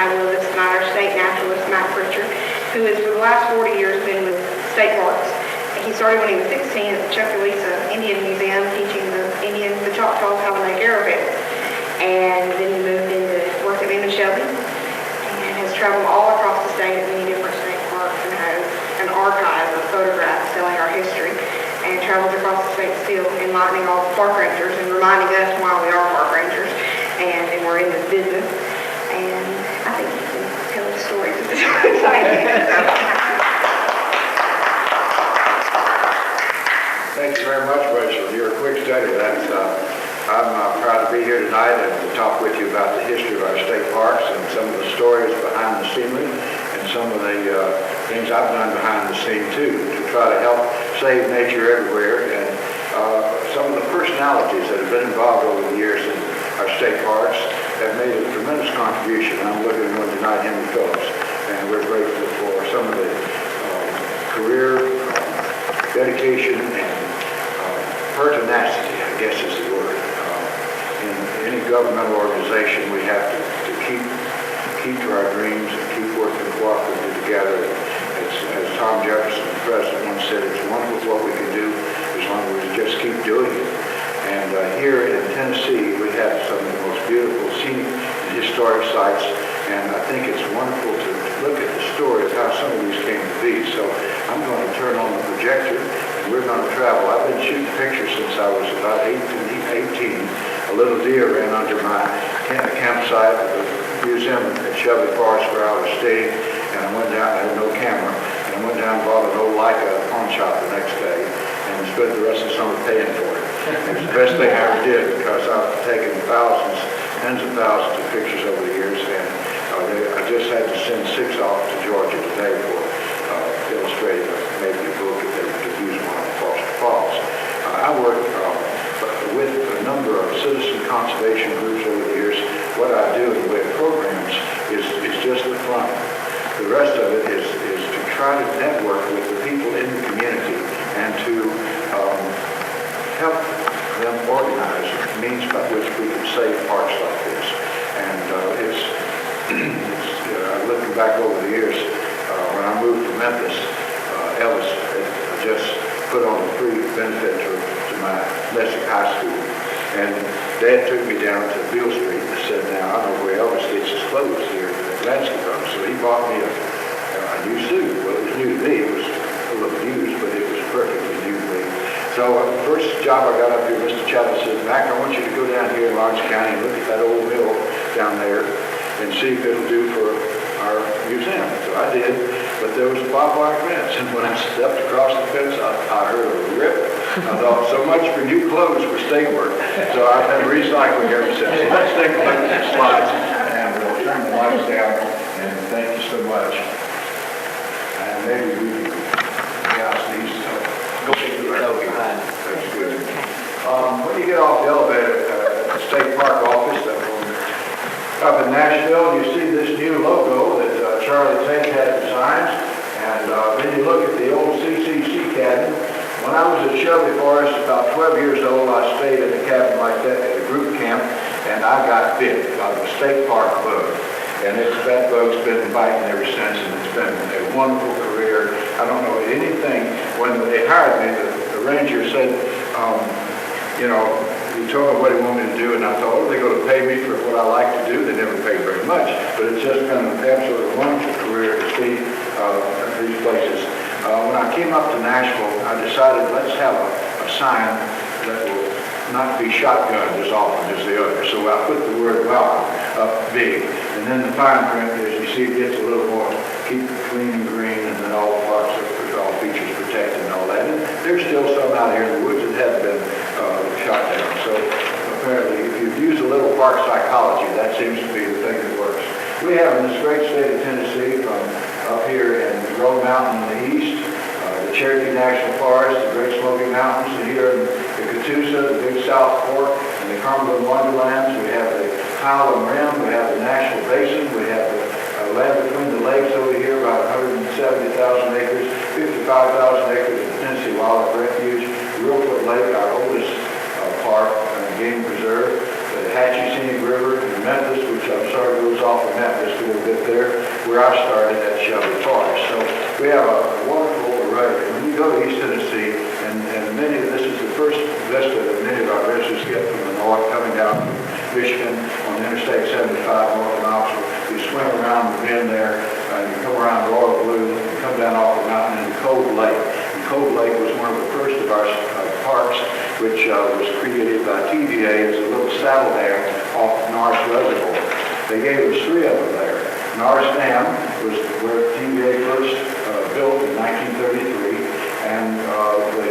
have with us tonight our state naturalist, Mack Prichard, who has for the last 40 years been with state parks. He started when he was 16 at the Chuckalissa Indian Museum, teaching the Indians, the Choctaws, how to make arrowheads. And then he moved into worked at Lehman Shelby and has traveled all across the state at many different state parks and has an archive of photographs telling our history, and travels across the state still, enlightening all the park rangers and reminding us why we are park rangers and we're in this business. And I think he can tell the stories of this exciting. Thank you very much, Rachel. You're a quick study. I'm proud to be here tonight and to talk with you about the history of our state parks and some of the stories behind the scenery and some of the things I've done behind the scene too to try to help save nature everywhere. And some of the personalities that have been involved over the years in our state parks have made a tremendous contribution. I'm looking at tonight Henry Phillips, and we're grateful for some of the career dedication and pertinacity, I guess is the word. In any governmental organization, we have to keep to our dreams and keep working cooperatively together. As Tom Jefferson, the president, once said, it's wonderful what we can do as long as we just keep doing it. And here in Tennessee, we have some of the most beautiful scenic and historic sites, and I think it's wonderful to look at the story of how some of these came to be. So I'm going to turn on the projector, and we're going to travel. I've been shooting pictures since I was about 18. A little deer ran under my campsite at the museum at Shelby Forest where I was staying, and I went down, I had no camera, and I went down and bought an old Leica pawn shop the next day, and spent the rest of the summer paying for it. It was the best thing I ever did because I've taken thousands, tens of thousands of pictures over the years, and I just had to send 6 off to Georgia today for illustrating maybe a book if they could use one on Foster Falls. I work with a number of citizen conservation groups over the years. What I do in the way of programs is just the front. The rest of it is to try to network with the people in the community and to help them organize means by which we can save parks like this. And looking back over the years, when I moved to Memphis, Ellis had just put on a free benefit to my Lessick High School. And Dad took me down to Beale Street and said, now I know where Elvis gets his clothes here at Landscape Home. So he bought me a new suit. Well, it was new to me. It was a little used, but it was perfectly new to me. So the first job I got up here, Mr. Chavez said, Mac, I want you to go down here in Lawrence County and look at that old mill down there and see if it'll do for our museum. So I did, but there was a barbed wire fence, and when I stepped across the fence, I heard a rip. I thought, so much for new clothes for state work. So I've been recycling ever since. So let's take a look at the slides, and we'll turn the lights down, and thank you so much. And maybe we can pass these. That's good. When you get off the elevator at the State Park office up in Nashville, you see this new logo that Charlie Tate had designed, and then you look at the old CCC cabin. When I was at Shelby Forest, about 12 years old, I stayed in a cabin like that at a group camp, and I got bit by the state park bug. And that bug's been biting ever since, and it's been a wonderful career. I don't know anything. When they hired me, the ranger said, he told me what he wanted me to do, and I thought, oh, they're going to pay me for what I like to do. They never pay very much, but it's just been an absolutely wonderful career to see these places. When I came up to Nashville, I decided let's have a sign that will not be shotgunned as often as the others. So I put the word welcome up big. And then the fine print, as you see, it gets a little more, keep it clean and green, and then all the parks, all features protected and all that. And there's still some out here in the woods that haven't been shot down. So apparently, if you use a little park psychology, that seems to be the thing that works. We have in this great state of Tennessee, from up here in Road Mountain in the east, the Cherokee National Forest, the Great Smoky Mountains, and here in the Catoosa, the Big South Fork, and the Cumberland Wonderlands. We have the Highland Rim, we have the Nashville Basin, we have the land between the lakes over here, about 170,000 acres, 55,000 acres of Tennessee Wildlife Refuge, Reelfoot Lake, our oldest park and game preserve, the Hatchie Scenic River in Memphis, which I'm sorry goes all off the map just a little bit there, where I started at Shelby Forest. So we have a wonderful array. When you go to East Tennessee, and this is the first vista that many of our visitors get from the north, coming down from Michigan on Interstate 75 north of Knoxville. You swing around the bend there, you come around Royal Blue, you come down off the mountain into Cold Lake. And Cold Lake was one of the first of our parks, which was created by TVA as a little saddle dam off Norris Reservoir. They gave us 3 of them there. Norris Dam was where TVA first built in 1933, and the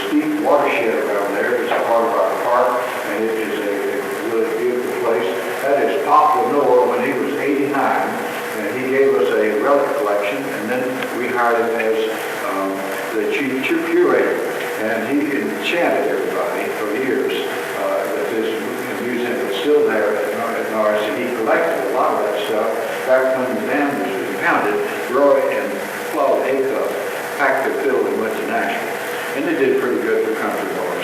steep watershed around there is a part of our park, and it is a really beautiful place. That is Pop Lenore when he was 89, and he gave us a relic collection, and then we hired him as the chief curator, and he enchanted everybody for years. That this museum is still there at Norris, and he collected a lot of that stuff. Back when the dam was impounded, Roy and Claude Acuff packed their fill and went to Nashville. And they did pretty good for country boys.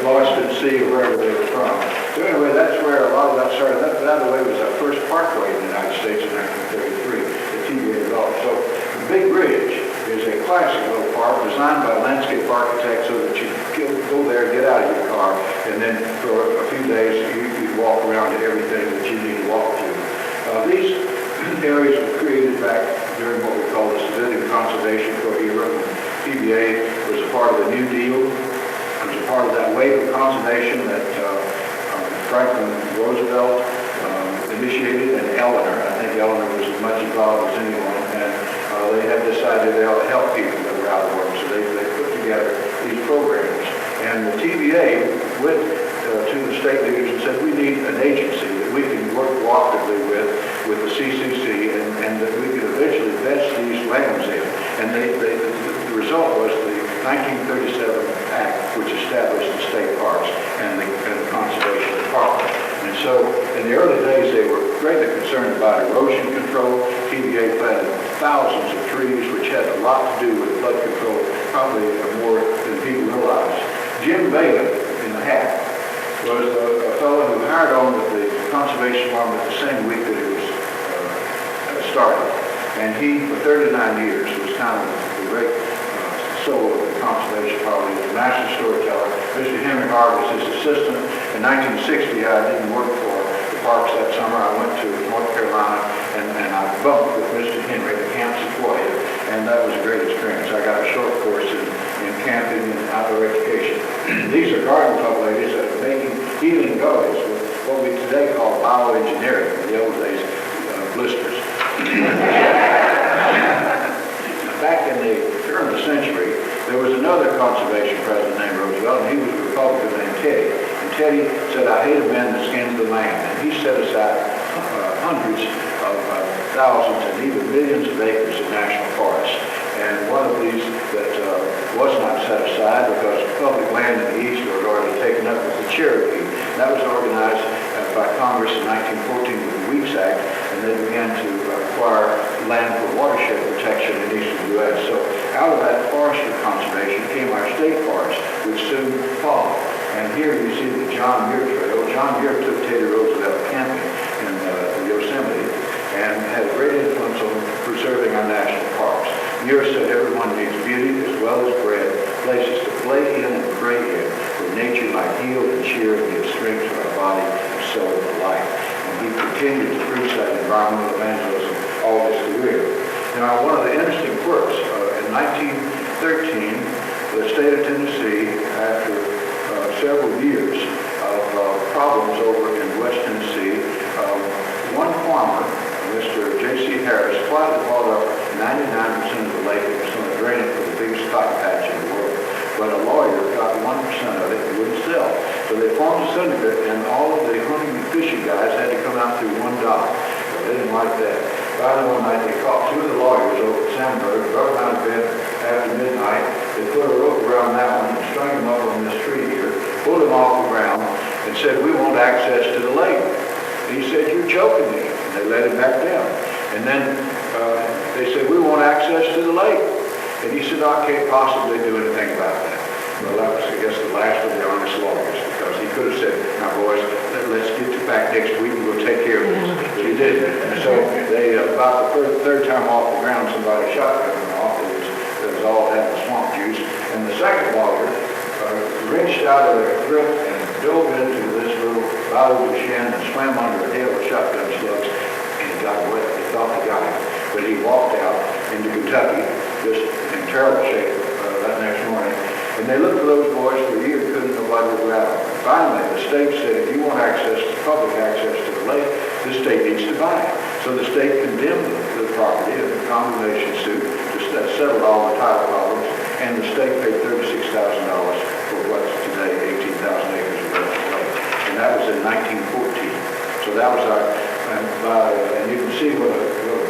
Lost at sea, wherever they were from. So anyway, that's where a lot of that started. That, by the way, was our first parkway in the United States in 1933, the TVA developed. So the Big Ridge is a classic little park designed by landscape architects so that you can go there, get out of your car, and then for a few days you walk around to everything that you need to walk to. These areas were created back during what we call the Civilian Conservation Corps era. TVA was a part of the New Deal. It was a part of that wave of conservation that Franklin Roosevelt initiated, and Eleanor. I think Eleanor was as much involved as anyone, and they had decided they ought to help people that were out of work, so they put together these programs. And the TVA went to the state leaders and said, we need an agency that we can work cooperatively with the CCC, and that we could eventually vest these lands in. And the result was the 1937 Act, which established the state parks and the Conservation Department. And so, in the early days, they were greatly concerned about erosion control. TVA planted thousands of trees, which had a lot to do with flood control, probably more than people realize. Jim Bailey, in the hat, was a fellow who hired on with the Conservation Department the same week that it was started. And he, for 39 years, was kind of the great soul of the Conservation Department. He was a master storyteller. Mr. Henry Hart was his assistant. In 1960, I didn't work for the parks that summer. I went to North Carolina, and I bumped with Mr. Henry at Camp Sequoia, and that was a great experience. I got a short course in camping and outdoor education. These are garden club ladies that are making healing gullies with what we today call bioengineering. In the old days, blisters. Back in the turn of the century, there was another conservation president named Roosevelt, and he was a Republican named Teddy. And Teddy said, I hate a man that skins the land. And he set aside hundreds of thousands and even millions of acres of national forests. And one of these that was not set aside because public land in the East was already taken up was the Cherokee. And that was organized by Congress in 1914 with the Weeks Act, and they began to acquire land for watershed protection in eastern U.S. So out of that forestry conservation came our state forest, which soon followed. And here you see the John Muir Trail. John Muir took Teddy Roosevelt camping in Yosemite and had a great influence on preserving our national parks. Muir said everyone needs beauty as well as bread, places to play in and pray in, where nature might heal and cheer and give strength to our body and soul alike. And he continued to preach that environmental evangelism all his career. Now, one of the interesting quirks, in 1913, the state of Tennessee, after several years of problems over in West Tennessee, one farmer, Mr. J.C. Harris, quietly bought up 99% of the lake and was going to drain it for the biggest cotton patch in the world. But a lawyer got 1% of it and wouldn't sell. So they formed a syndicate, and all of the hunting and fishing guys had to come out through one dock. Well, they didn't like that. Finally, one night they caught 2 of the lawyers over at Sandburg, brought them out of bed after midnight. They put a rope around that one and strung them up on this tree here, pulled them off the ground, and said, we want access to the lake. And he said, you're joking me. And they let him back down. And then they said, we want access to the lake. And he said, I can't possibly do anything about that. Well, that was, I guess, the last of the honest lawyers, because he could have said, now boys, let's get you back next week and we'll take care of this. But he didn't. And so they, about the third time off the ground, somebody shotgun them off. It was all had the swamp juice. And the second lawyer reached out of their throat and dove into this little bottle of shin and swam under a hail of shotgun slugs, and he got away. He thought he got him. But he walked out into Kentucky just in terrible shape that next morning. And they looked for those boys for a year, couldn't nobody would grab them. Finally, the state said, if you want access to public access to the lake, the state needs to buy it. So the state condemned the property in a condemnation suit that settled all the title problems, and the state paid $36,000 for what's today 18,000 acres of lake. And that was in 1914. So that was our, and you can see what a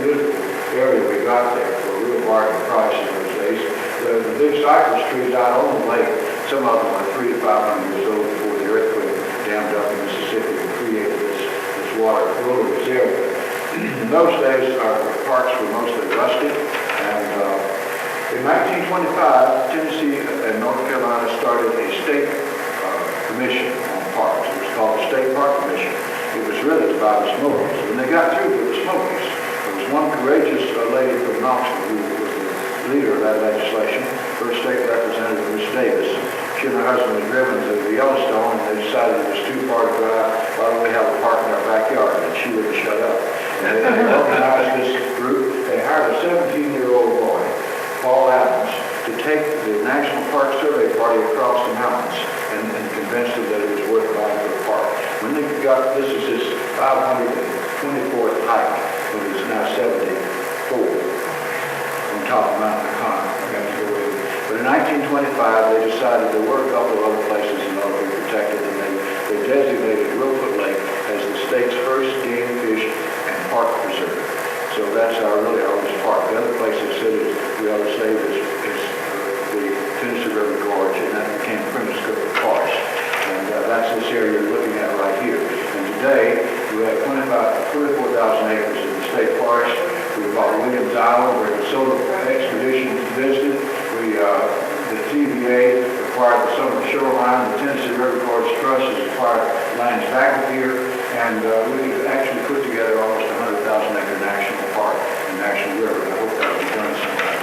beautiful area we got there for a real bargain price in those days. The big cypress trees out on the lake, some of them are 300 to 500 years old before the earthquake dammed up in Mississippi and created this water flow in this area. In those days, our parks were mostly rustic, and in 1925, Tennessee and North Carolina started a state commission on parks. It was called the State Park Commission. It was really to buy the Smokies. When they got through with the Smokies, there was one courageous lady from Knoxville who was the leader of that legislation, first state representative, Miss Davis. She and her husband had driven to the Yellowstone, and they decided it was too far to drive. Why don't we have a park in our backyard? And she wouldn't shut up. And they organized this group. They hired a 17-year-old boy, Paul Adams, to take the National Park Survey Party across the mountains and convinced them that it was worth buying for the park. When they got, this is his 524th hike, when it's now 74 on top of Mount Pecan. But in 1925, they decided there were a couple of other places in order to be protected, and they designated Willfoot Lake as the state's first game, fish, and park preserve. So that's really our oldest park. The other place they said we ought to save is the Tennessee River Gorge, and that became Prentice River Forest. And that's this area you're looking at right here. And today, we have 24,000 acres in the state forest. We bought Williams Island, where the solar expedition visited. The TVA acquired some of the shoreline. The Tennessee River Gorge Trust has acquired lands back of here, and we actually put together almost 100,000-acre national park and national river. I hope that will be done sometime.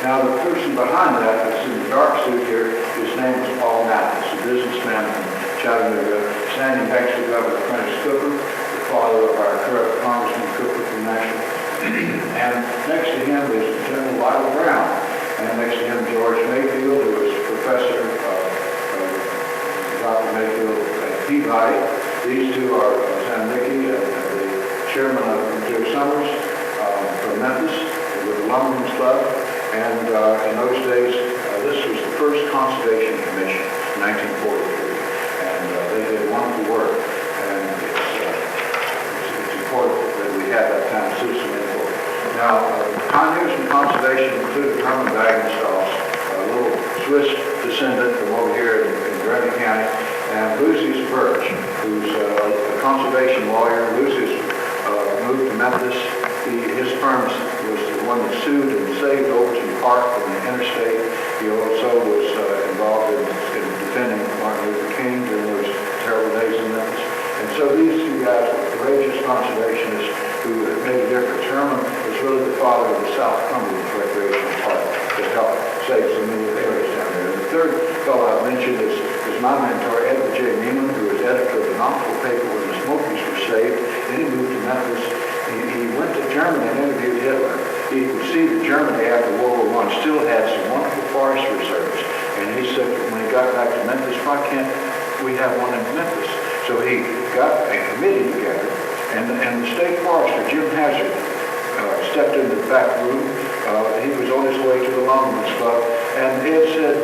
Now, the person behind that, that's in the dark suit here, his name is Paul Mathis, a businessman from Chattanooga, standing next to Governor Prentice Cooper, the father of our current Congressman Cooper from Nashville. And next to him is General Lytle Brown. And next to him, George Mayfield, who was professor of Dr. Mayfield at Peabody. These two are Sam Mickey and the chairman of Joe Summers from Memphis with the Lumberman's Club. And in those days, this was the first conservation commission in 1943. And they did wonderful work. And it's important that we have that kind of citizen input. Now, pioneers in conservation included Herman Wagner-Stoss, a little Swiss descendant from over here in Grady County, and Lucius Birch, who's a conservation lawyer. Lucius moved to Memphis. His firm was the one that sued and saved Overton Park from the interstate. He also was involved in defending Martin Luther King during those terrible days in Memphis. And so these two guys were courageous conservationists who made a difference. Herman was really the father of the South Cumberland Recreation Park that helped save so many areas down there. And the third fellow I mentioned is my mentor, Edward J. Neiman, who was editor of the Knoxville paper when the Smokies were saved. Then he moved to Memphis. He went to Germany and interviewed Hitler. He could see that Germany after World War I still had some wonderful forest reserves. And he said when he got back to Memphis, why can't we have one in Memphis? So he got a committee together, and the state forester, Jim Hazard, stepped into the back room. He was on his way to the Lumberman's Club, and Ed said,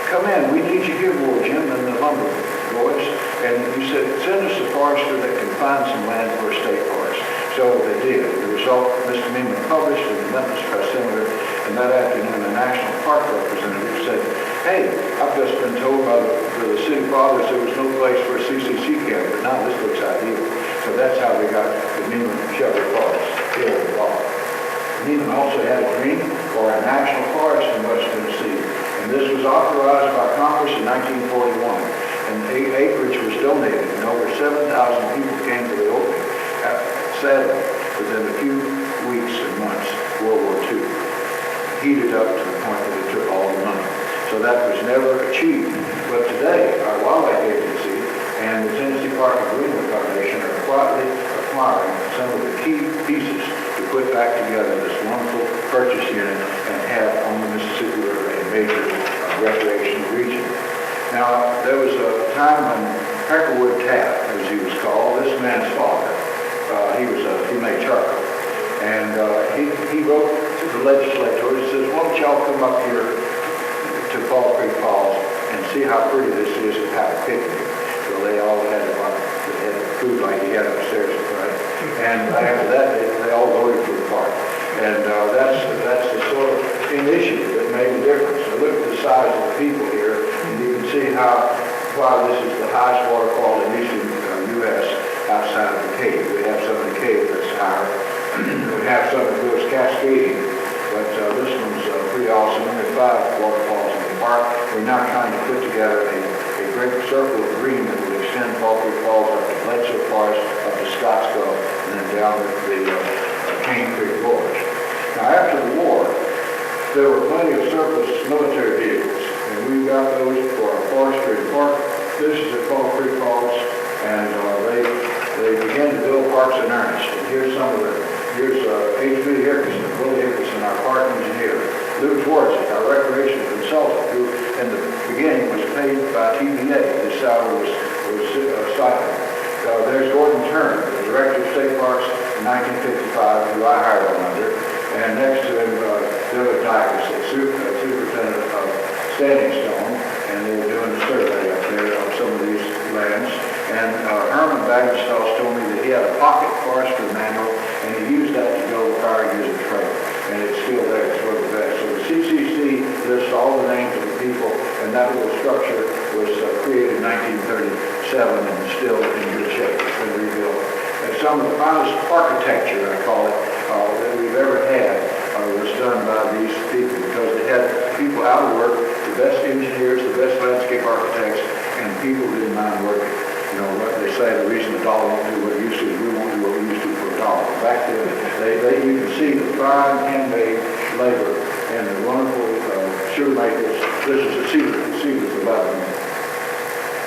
come in, we need you here more, Jim, than the lumber boys. And he said, send us a forester that can find some land for a state forest. So they did. The result, Mr. Neiman published in the Memphis Press-Senator, and that afternoon the National Park representative said, hey, I've just been told by the city fathers there was no place for a CCC camp, but now this looks ideal. So that's how we got the Neiman Shelter Forest here in the park. Neiman also had a dream for a national forest in West Tennessee, and this was authorized by Congress in 1941. and acreage was donated, and over 7,000 people came to the opening. Sadly, within a few weeks and months, World War II heated up to the point that it took all the money. So that was never achieved. But today, our wildlife agency and the Tennessee Park and Greenwood Foundation are quietly acquiring some of the key pieces to put back together this wonderful purchase unit and have on the Mississippi River a major recreational region. Now, there was a time when Peckerwood Taft, as he was called, this man's father, he made charcoal. And he wrote to the legislators, he says, why don't y'all come up here to Fall Creek Falls and see how pretty this is and have a picnic. So they all had food like he had upstairs, right? And after that, they all voted for the park. And that's the sort of initiative that made a difference. So look at the size of the people here, and you can see why this is the highest waterfall in eastern U.S. outside of the cave. We have some in the cave that's higher. We have some that goes cascading, but this one's pretty awesome. There are 5 waterfalls in the park. We're now trying to put together a great circle of green that will extend Fall Creek Falls up to Bledsoe Forest, up to Scotts Gulf, and then down the Cane Creek Gorge. Now, after the war, there were plenty of surplus military vehicles, and we got those for our forestry and park. This is at Fall Creek Falls, and they began to build parks in earnest. And here's H.B. Hickerson, Willie Hickerson, our park engineer. Lou Schwartz, our recreation consultant, who in the beginning was paid by TVA. His salary was stipend. There's Gordon Turner, the director of state parks in 1955, who I hired on under. And next to him, Bill Dykes, the superintendent of Standing Stone, and they were doing a survey up there of some of these lands. And Herman Bagenstos told me that he had a pocket forestry manual, and he used that to build the Fire User Trail. And it's still there, it's one of the best. So the CCC lists all the names of the people, and that little structure was created in 1937 and still in good shape. It's been rebuilt. And some of the finest architecture, I call it, that we've ever had was done by these people, because they had people out of work, the best engineers, the best landscape architects, and people didn't mind working. You know, what they say, the reason the dollar won't do what it used to is we won't do what we used to for a dollar. Back then, you can see the fine handmade labor and the wonderful sugar makers. This is a Cedars 11.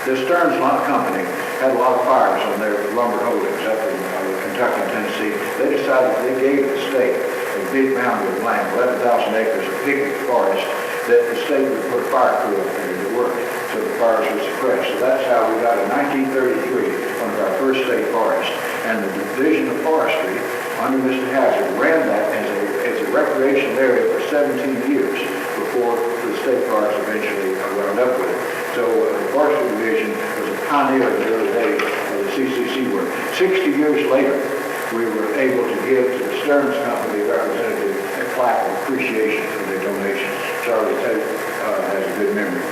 The Stearns Lumber Company had a lot of fires on their lumber holdings up in Kentucky and Tennessee. They decided they gave the state a big boundary of land, 11,000 acres of picnic forest, that the state would put a fire crew up there to work, so the fires were suppressed. So that's how we got in 1933 one of our first state forests. And the Division of Forestry, under Mr. Hazard, ran that as a recreational area for 17 years before the state parks eventually wound up with it. So the Forestry Division was a pioneer in the early days of the CCC work. 60 years later, we were able to give to the Stearns Company representative a plaque of appreciation for their donations. Charlie Tate has a good memory.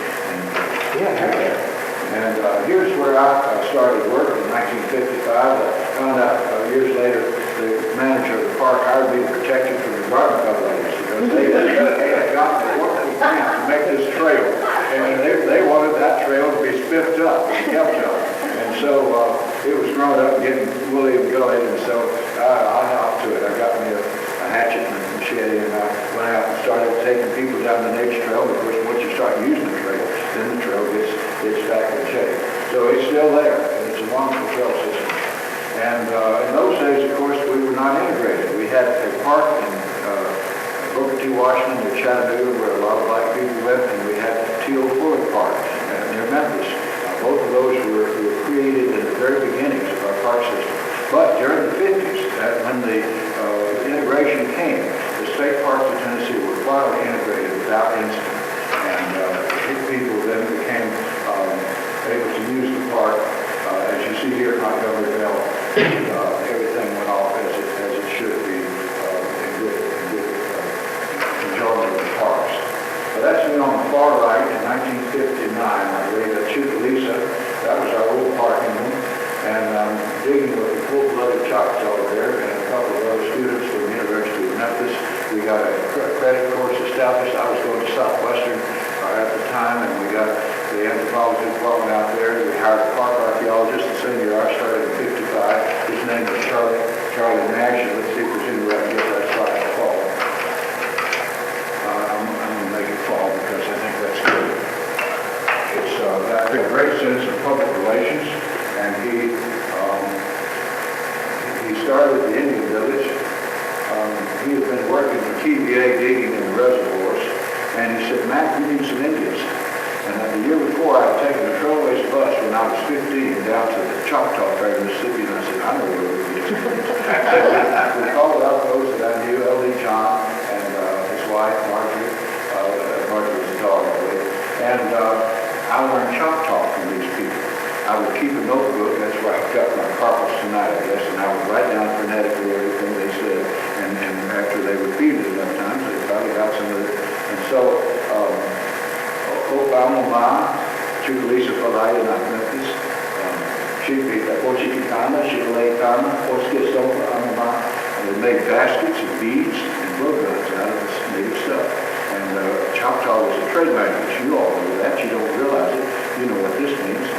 And here's where I started work in 1955. I found out years later the manager of the park hired me to protect it from the garden club ladies, because they had gotten a wonderful grant to make this trail. And they wanted that trail to be spiffed up and kept up. And so it was growing up and getting woolly and gully, and so I hopped to it. I got me a hatchet and a machete, and I went out and started taking people down the nature trail. Of course, once you start using the trail, then the trail gets back in shape. So it's still there, and it's a wonderful trail system. And in those days, of course, we were not integrated. We had a park in Booker T. Washington in Chattanooga, where a lot of black people lived, and we had T.O. Fuller Park near Memphis. Both of those were created in the very beginnings of our park system. But during the 50s, when the integration came, the state parks of Tennessee were widely integrated without incident. And people then became able to use the park. As you see here at Montgomery Bell, everything went off as it should be in good enjoyment of the parks. So that's me on the far right in 1959, I believe, at Chucalissa. That was our old parking room. And I'm digging with a full-blooded Choctaw there and a couple of other students from the University of Memphis. We got a credit course established. I was going to Southwestern at the time, and we got the anthropology department out there. We hired a park archaeologist the same year I started in '55. His name was Charlie Nash. And let's see if there's any way I can get that slide to fall. I'm going to make it fall because I think that's good. It's got a great sense of public relations, and he started at the Indian Village. He had been working for TVA digging in the reservoirs, and he said, "Mack, we need some Indians." And the year before, I had taken a trailways bus when I was 15 down to the Choctaw Fair in Mississippi, and I said, "I know where we can get some Indians." We called out those that I knew, L.D. John and his wife, Marjorie. Marjorie was a dog, I believe. And I learned Choctaw from these people. I would keep a notebook, that's where I got my carpets tonight, I guess, and I would write down phonetically everything they said, and after they repeated it enough times, they probably got some of it. And so, Obama, Chukalisa Palaya, not Memphis, Pochikitana, Shikalaytana, Poskisoma, Amama, and they made baskets and beads and blowguns out of this native stuff. And Choctaw was a trade language. You all know that. You don't realize it. You know what this means.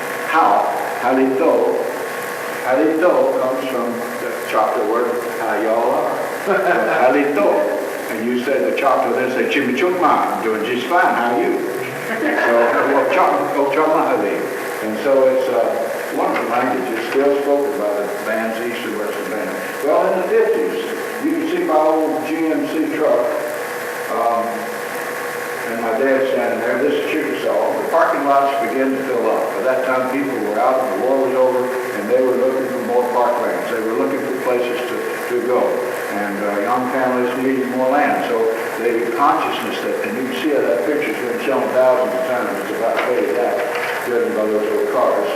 Halito comes from the Choctaw word, how y'all are. Halito. And you say the Choctaw, then say, Chimichukma, I'm doing just fine, how are you? So, Chomahali. And so it's one of the languages still spoken by the bands, East and Western Band. Well, in the 50s, you can see my old GMC truck, and my dad standing there. This is Chickasaw. The parking lots began to fill up. By that time, people were out and the war was over, and they were looking for more parklands. They were looking for places to go. And young families needed more land. So the consciousness that, and you can see how that picture's been shown thousands of times, it's about faded out, driven by those old cars.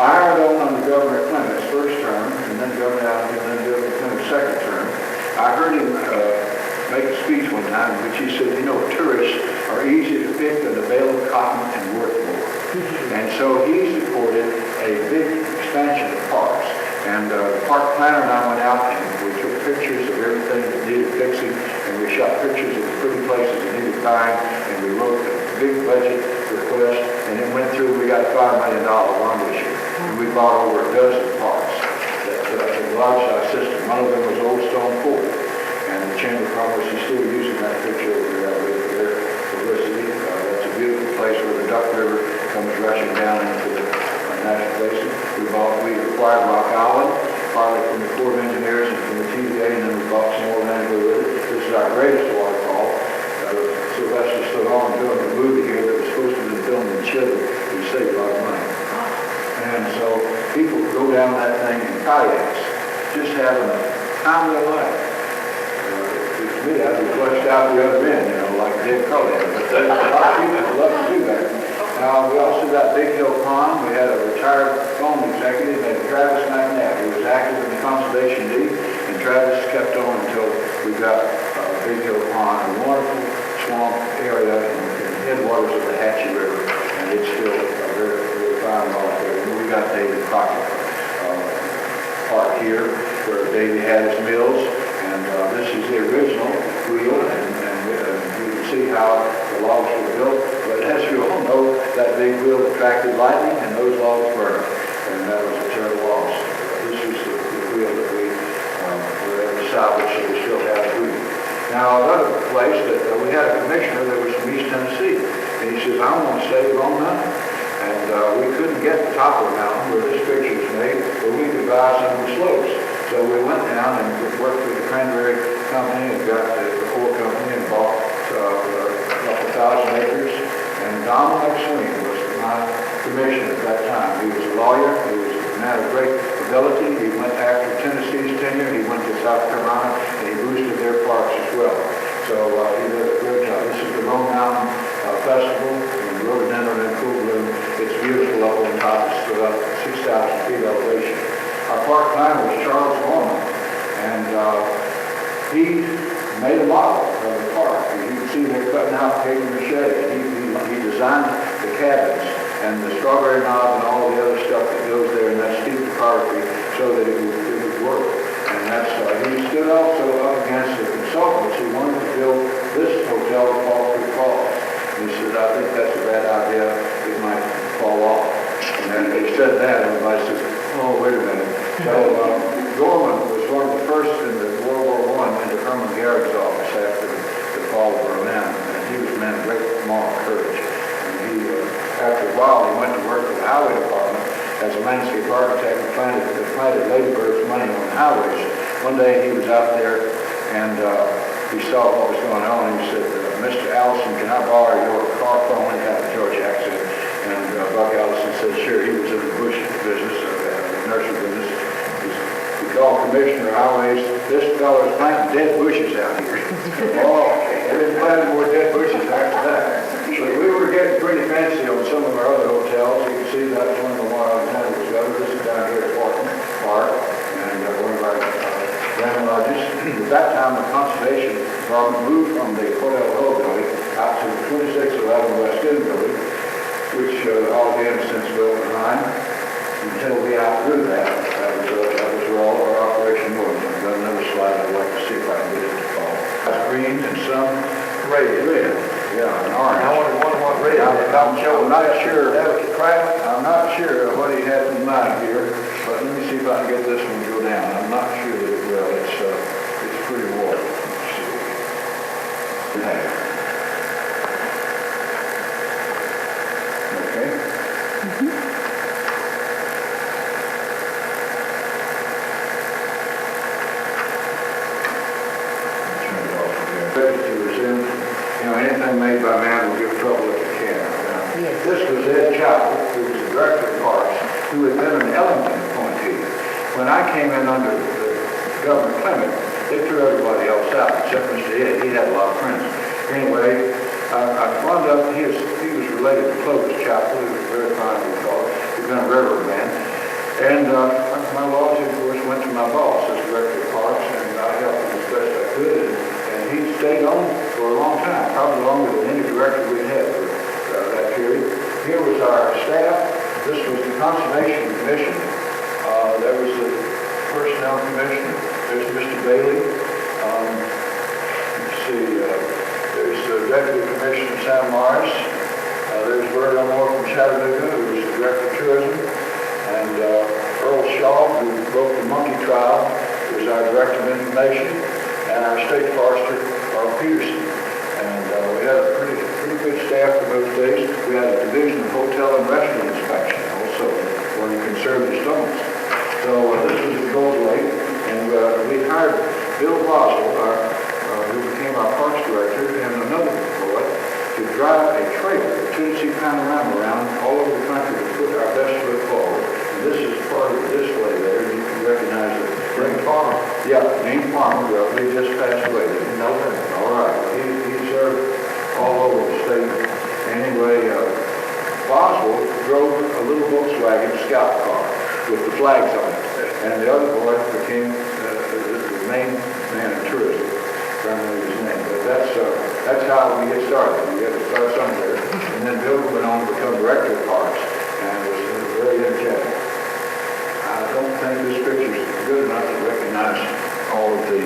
I hired on under Governor Clement's first term, and then Governor Allen, and then Governor Clement's second term. I heard him make a speech one time in which he said, you know, tourists are easy to pick than a bale of cotton and worth more. And so he supported a big expansion of parks. And the park planner and I went out and we took pictures of everything that needed fixing, and we shot pictures of the pretty places that needed buying, and we wrote a big budget request, and it went through. We got a $5 million bond issue, and we bought over a dozen parks that a large-size system. One of them was Old Stone Fort, and the Chamber of Commerce is still using that picture over there with their publicity. That's a beautiful place where the Duck River comes rushing down into the National Basin. We acquired Rock Island, partly from the Corps of Engineers and from the TVA, and then we bought some more land to go with it. This is our greatest waterfall. Sylvester Stallone doing a movie here that was supposed to be filmed in Chile. We saved a lot of money. And so people go down that thing in kayaks, just having a time of their life. To me, I'd be flushed out the other end, you know, like Dick Cullen. But a lot of people love to do that. We also got Big Hill Pond. We had a retired phone executive named Travis McNabb. He was active in the Conservation League, and Travis kept on until we got Big Hill Pond, a wonderful swamp area in the headwaters of the Hatchie River, and it's still a very, very fine rock there. And we got David Crockett Park here, where Davy had his mills, and this is the original wheel, and you can see how the logs were built. But as you all know, that big wheel attracted lightning, and those logs burned, and that was a terrible loss. This is the wheel that we were able to salvage, so we still have the wheel. Now, another place that we had a commissioner that was from East Tennessee, and he says, I want to save on mountain. And we couldn't get the top of the mountain where this picture is made, but we could buy some of the slopes. So we went down and worked with the Cranberry Company and got the oil company and bought a couple thousand acres. And Donald McSween was my commissioner at that time. He was a lawyer. He was a man of great ability. He went after Tennessee's tenure. He went to South Carolina, and he boosted their parks as well. So he did a great job. This is the Lone Mountain Festival in Rhododendron and Cool Bloom. It's beautiful up on top. It's about 6,000 feet elevation. Our park planner was Charles Norman, and he made a model of the park. You can see they're cutting out paper mache, and he designed the cabins and the strawberry knob and all the other stuff that goes there in that steep topography so that it would work. And that's he stood also up against the consultants who wanted to build this hotel at Fall Creek Falls. He said, I think that's a bad idea. It might And he said that, everybody said, oh, wait a minute. So Gorman was one of the first in the World War I into Herman Garrick's office after the fall of Berlin. And he was a man of great moral courage. And he, after a while, he went to work for the highway department as a landscape architect and planted laborers money on the highways. One day he was out there and he saw what was going on. He said, Mr. Allison, can I borrow your car phone? He had a Georgia accent. And Buck Allison said, sure. He was in the bush business, the nursery business. He called Commissioner Highways. This fellow's planting dead bushes out here. Oh, they didn't plant more dead bushes after that. So we were getting pretty fancy on some of our other hotels. You can see that's one of the ones Alexander was over. This is down here at Wharton Park, and one of our grand lodges. At that time, the Conservation Department moved from the Hotel Hill building out to the 2611 West End building, which all the innocents built behind, until we outgrew that. That was where all of our operation was. I've got another slide I'd like to see if I can get it to fall. That's green and some red. Yeah, and orange. I wonder what red is. I'm not sure. I'm not sure what he had in mind here, but let me see if I can get this one to go down. I'm not sure that it will. It's pretty warm. Let's see. Okay. Turn it off again. To resume. Anything made by man will give trouble if it can. This was Ed Chapel, who was the director of parks, who had been an Ellington appointee. When I came in under Governor Clement, they threw everybody else out except Mr. Ed. He had a lot of friends. Anyway, I wound up, he was related to Clovis Chapel, who was very fine with all. He'd been a railroad man. And my loyalty, of course, went to my boss as director of parks, and I helped him as best I could. And he stayed on for a long time, probably longer than any director we'd had for that period. Here was our staff. This was the Conservation Commission. There was the Personnel Commission. There's Mr. Bailey. Let's see, there's the Deputy Commissioner Sam Morris. There's Bert Elmore from Chattanooga, who was the Director of Tourism. And Earl Shaw, who wrote the Monkey Trial, was our Director of Information. And our State Forester, Carl Peterson. And we had a pretty good staff for those days. We had a division of hotel and restaurant inspection also, where we conserved the stones. So this was at Gold Lake, and we hired Bill Boswell, who became our parks director, and another boy to drive a trailer, a Tennessee panorama around all over the country to put our best foot forward. And this is part of the display there. You can recognize it. Dean Farmer. Yeah, Dean Farmer. Well, he just passed away. No, all right. He served all over the state. Anyway, Boswell drove a little Volkswagen scout car with the flags on it. And the other boy became the main man of tourism. I don't know his name, but that's how we get started. We had to start somewhere. And then Bill went on to become director of parks and was very energetic. I don't think this picture is good enough to recognize all of the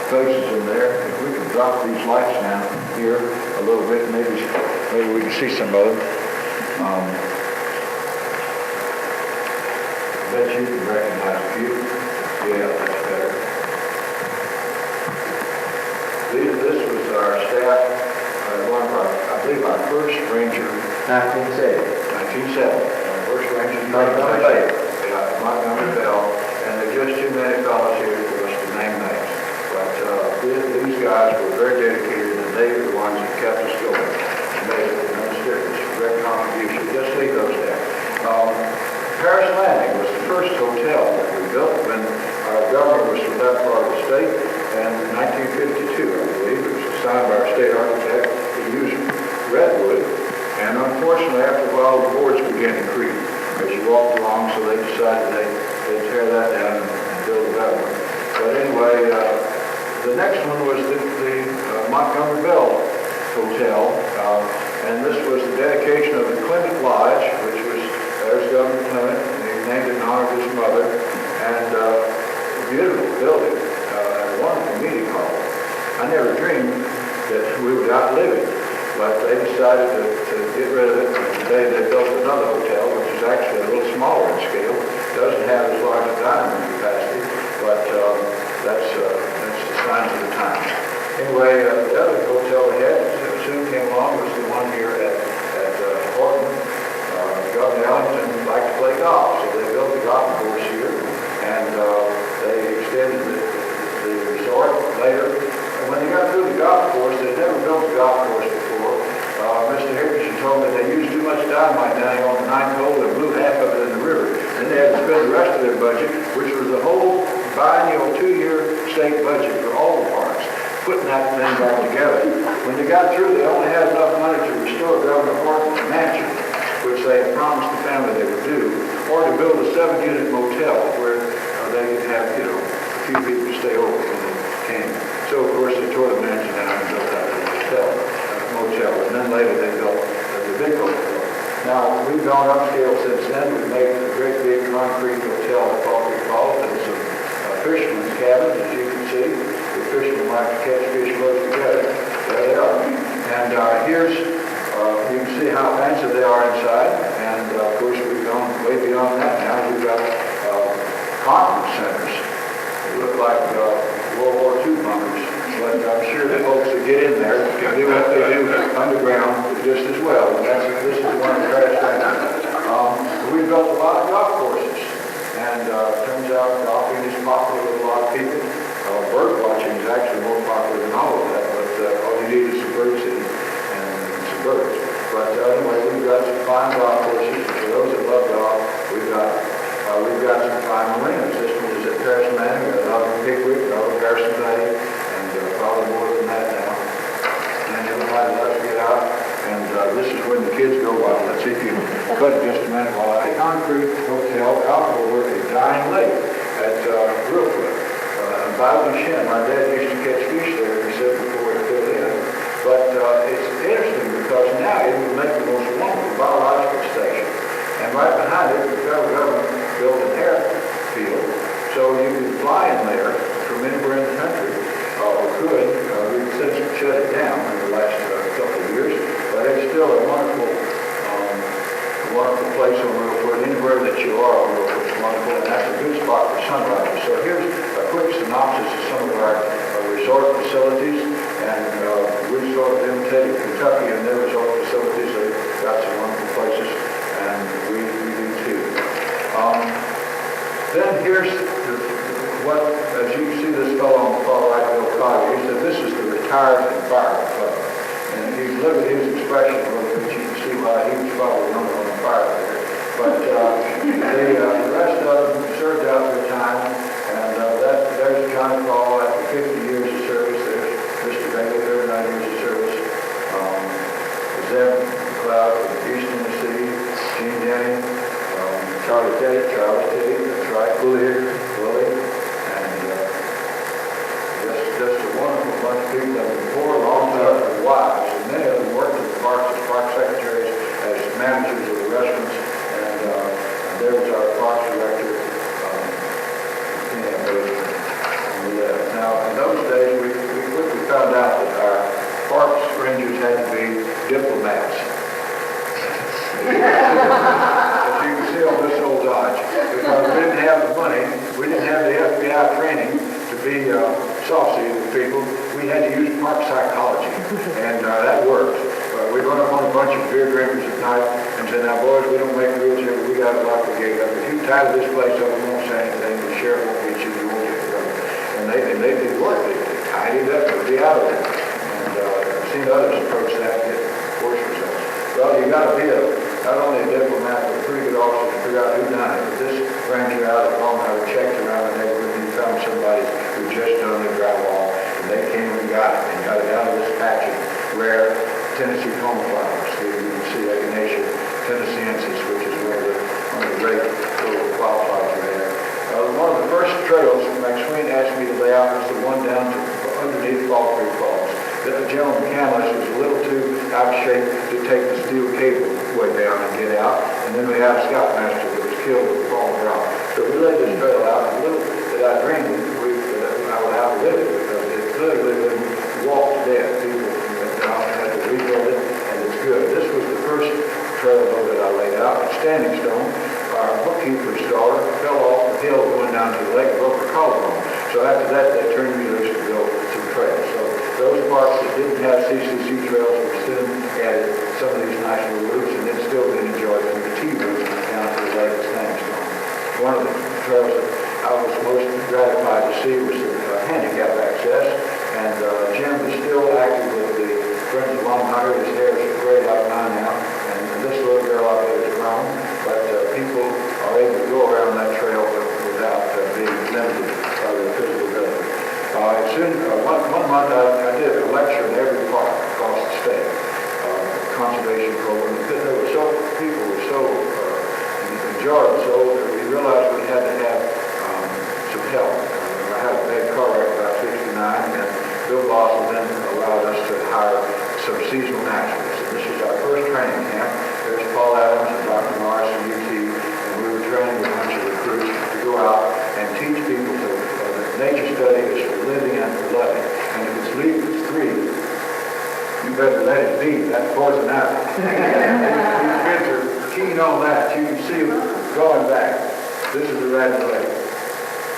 faces in there. If we could drop these lights down here a little bit, maybe we can see some of them. I bet you can recognize a few. Yeah, that's better. This was our staff, one of our, I believe our first ranger. 1970. Our first ranger. Montgomery Bell, and there are just too many fellows here for us to name names. But these guys were very dedicated, and they were the ones that kept us going. And made a tremendous difference, great contribution. Just leave those there. Paris Landing was the first hotel that we built when our governor was from that part of the state, and in 1952, I believe, it was assigned by our state architect to use redwood, and unfortunately, after a while, the boards began to creak as you walked along, so they decided they'd tear that down and build a better one. But anyway, the next one was the Montgomery Bell Hotel, and this was the dedication of the Clement Lodge, which was, there's Governor Clement, and he named it in honor of his mother, and a beautiful building, and a wonderful meeting hall. I never dreamed that we would outlive it, but they decided to get rid of it. they built another hotel, which is actually a little smaller in scale. Doesn't have as large a dining room capacity, but that's the signs of the times. Anyway, the other hotel we had soon came along was the one here at Horton. Governor Ellington liked to play golf, so they built a golf course here, and they extended the resort later. And when they got through the golf course, they'd never built a golf course before. Mr. Hickerson told me they used too much dynamite down here on the ninth hole and blew half of it in the river. Then they had to spend the rest of their budget, which was the whole biennial 2-year state budget for all the parks, putting that thing back together. When they got through, they only had enough money to restore Governor Horton's mansion, which they had promised the family they would do, or to build a 7-unit motel where they could have, a few people stay over when they came. So, of course, they tore the mansion down and built that motel, and then later they built the big hotel. Now, we've gone upscale since then. We've made a great big concrete hotel at Crockett Falls and some fishermen's cabins, as you can see. The fishermen like to catch fish close together. There they are. And here's, you can see how fancy they are inside. And, of course, we've gone way beyond that now. We've got conference centers. They look like World War II bunkers. But I'm sure the folks that get in there can do what they do underground just as well. And this is one of the crash things. We've built a lot of golf courses. And it turns out golfing is popular with a lot of people. Bird watching is actually more popular than all of that. But all you need is some bird seed and some birds. But anyway, we've got some fine golf courses. For those that love golf, we've got some fine marinas. This one is at Paris Manning, another Pickwick, another Harrison Bay, and probably more than that now. And everybody loves to get out, and this is when the kids go wild. Let's see if you can cut it just a minute while I concrete hotel out over a dying lake at Reelfoot. Bible and Shin, my dad used to catch fish there, he said, before it filled in. But it's interesting because now it would make the most wonderful biological station. And right behind it, the federal government built an airfield, so you could fly in there from anywhere in the country, or could. We've since shut it down in the last couple of years, but it's still a wonderful place on Reelfoot. Anywhere that you are on Reelfoot is wonderful, and that's a good spot for sunrises. So here's a quick synopsis of some of our resort facilities, and we've sort of imitated Kentucky and their resort facilities. They've got some wonderful places, and we do too. Then here's what, as you can see this fellow on the far right, Bill Cotter, he said this is the retired environment club. And if you look at his expression a little bit, you can see why he was probably number one fire there. But the rest of them served out their time, and there's John Paul after 50 years of service. There's Mr. Bailey, 39 years of service. Zeb McLeod from East Tennessee, Gene Denny, Charlie Teddy, that's right, Willie, and just a wonderful bunch of people that were poor, long-term wives, and many of them worked in the parks as park secretaries, as managers of the restaurants, and there was our parks director, on the left. Now, in those days, we quickly found out that our parks rangers had to be diplomats. As you can see on this old Dodge, because we didn't have the money, we didn't have the FBI training to be saucy with people. We had to use park psychology, and that worked. We run up on a bunch of beer drinkers at night and said, now boys, we don't make rules here, but we got to lock the gate up. If you tie this place up, we won't say anything, the sheriff won't get you, you won't get in trouble. And they did work. They tied it up and be out of there. And I've seen others approach that and get worse results. Well, you got to be not only a diplomat, but a pretty good officer to figure out who done it. But this ranger out at Longhouse checked around the neighborhood and he found somebody who just done the drywall, and they came and got it out of this patch of rare Tennessee coneflowers. Here you can see Echinacea tennesseeensis, which is one of the great little wildflowers we have. One of the first trails McSween asked me to lay out was the one down to underneath Fall Creek Falls. The General McCandless was a little too out of shape to take the steel cable way down and get out. And then we had a scoutmaster that was killed with a falling rock. So we laid this trail out, and little that I dreamed I would outlive it, because it literally wouldn't walk to death. People went down and had to rebuild it, and it's good. This was the first trail over after that, they turned me loose to build some trails. So those parks that didn't have CCC trails were soon added some of these nice little routes, and it's still being enjoyed from the T route down to the Lake of Sandstone. One of the trails that I was most gratified to see was the handicap access, and Jim is still active with the Friends of Long Hunter. His hair is gray like mine now, and this little girl out there is grown, but people are able to go around that trail without being limited by their physical ability. One month I did a lecture in every park across the state, conservation program. People were so enjoyed it so that we realized we had to have some help. I had a bad car wreck about 69, and Bill Boswell then allowed us to hire some seasonal naturalists. And this was our first training camp. There's Paul Adams and Dr. Morris from UT, and we were training a bunch of recruits to go out and teach people that nature study is for living and for loving. And if it's leaving its tree, you better let it be. That's poison ivy. These kids are keen on that. You can see them going back. This is the Red Lake.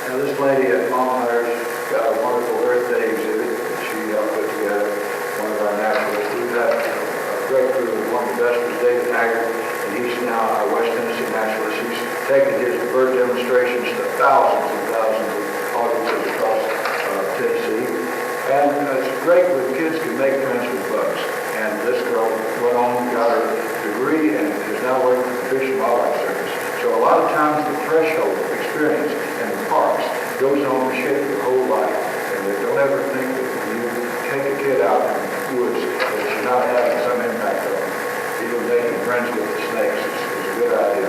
Now this lady at Mom Hunter's got a wonderful Earth Day exhibit that she helped put together, one of our naturalists. We've got a great crew. One of the best was David Haggard, and he's now our West Tennessee naturalist. He's taken his bird demonstrations to thousands and thousands of audiences across Tennessee. And it's great when kids can make friends with bugs. And this girl went on and got her degree and is now working for the Fish and Wildlife Service. So a lot of times the threshold of experience in the parks goes on to shape your whole life. And don't ever think that when you take a kid out in the woods that you're not having some impact on them. Even making friends with the snakes is a good idea.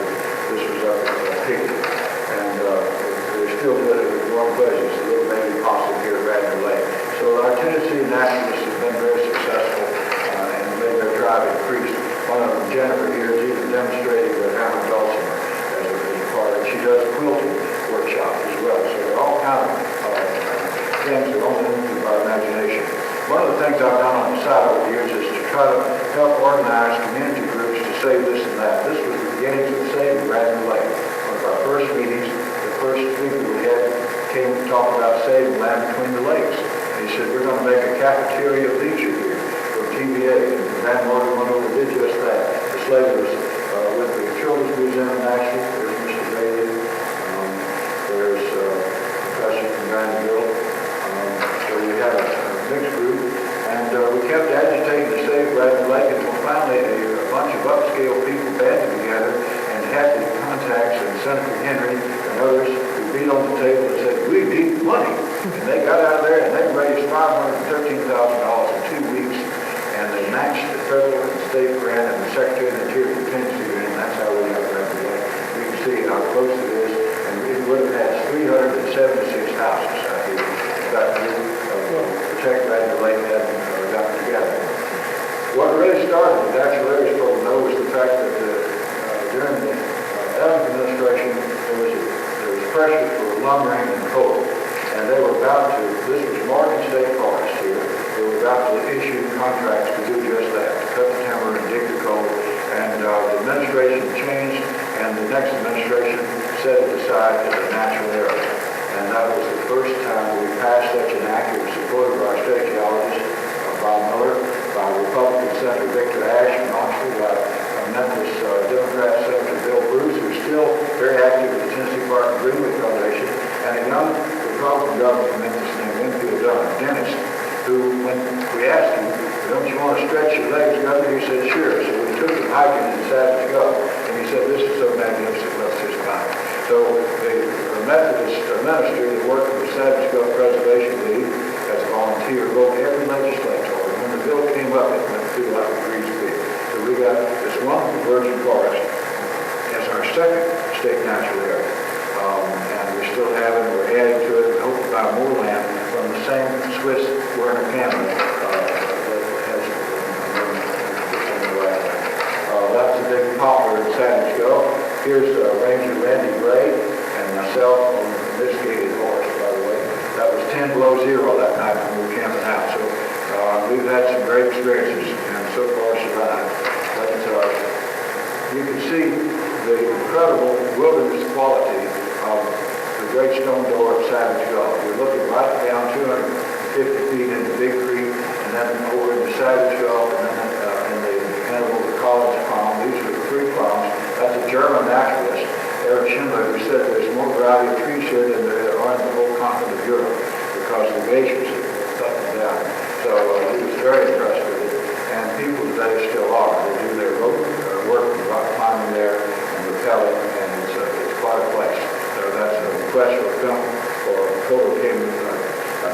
This was up at Piggy. And they're still good at the warm pleasures, a little baby possum here at Radnor Lake. So our Tennessee naturalists have been very successful and made their drive increase. One of them, Jennifer here, is even demonstrating the hammer dulcimer as a part of it. She does quilting workshops as well. So there are all kinds of things that only move our imagination. One of the things I've done on the side over the years is to try to help organize community groups to save this and that. This was the beginnings of saving Radnor Lake. One of our first meetings, the first speaker we had came to talk about saving land between the lakes. He said, we're going to make a cafeteria feature here from TVA. And Van Morgan went over and did just that. This lady was with the Children's Museum in Nashville. There's Mr. Bailey. There's Professor from Vanderbilt. So we had a mixed group. And we kept agitating to save Radnor Lake until finally a bunch of upscale people banded together and had the contacts, and Senator Henry and others who beat on the table and said, we need money. And they got out of there and they raised $513,000 in 2 weeks, and they matched the federal and state grant and the Secretary of the Interior contingency grant, and that's how we got Radnor Lake. You can see how close it is, and it would have had 376 houses out here that would protect Radnor Lake hadn't gotten together. What really started the Natural Areas Program, though, was the fact that during the Adams administration, there was pressure for lumbering and coal. And they were about to, this was Morgan State Forest here, they were about to issue contracts to do just that, to cut the timber and dig the coal. And the administration changed, and the next administration set it aside as a natural area. And that was the first time we passed such an act. It was supported by our state geologist, Bob Miller, by Republican Senator Victor Ashe from Oxford, by Memphis Democrat Senator Bill Bruce, who's still very active with the Tennessee Park and Greenwood Foundation, and a young Republican governor from Memphis named Winfield Dunn, dentist, who, when we asked him, don't you want to stretch your legs, Governor? He said, sure. So we took him hiking in Savage Gulch, and he said, this is so magnificent, let's just climb. So the Methodist minister that worked with the Savage Gulch Preservation League as a volunteer wrote every legislature. When the bill came up, it went through like a grease pig. So we got this wonderful virgin forest as our second state natural area. And we still have it, we're adding to it, we hope to buy more land from the same Swiss Werner Campbell that has in the land. That's a big poplar in Savage Gulch. Here's Ranger Randy Gray and myself on the mitigated horse, by the way. That was 10 below zero that night when we were camping out. So we've had some great experiences and so far survived. But you can see the incredible wilderness quality of the Great Stone Door of Savage Gulch. You're looking right 50 feet into Big Creek, and then over in the Savage Gulf, and then in the interval of Collins Pond. These are the three ponds. That's a German naturalist, Erich Schindler, who said there's more variety of trees here than there are in the whole continent of Europe because the glaciers have cut them down. So he was very impressed with it, and people today still are. They do their rope work and rock climbing there and rappelling, and it's quite a place. So that's a request for a film or a photo came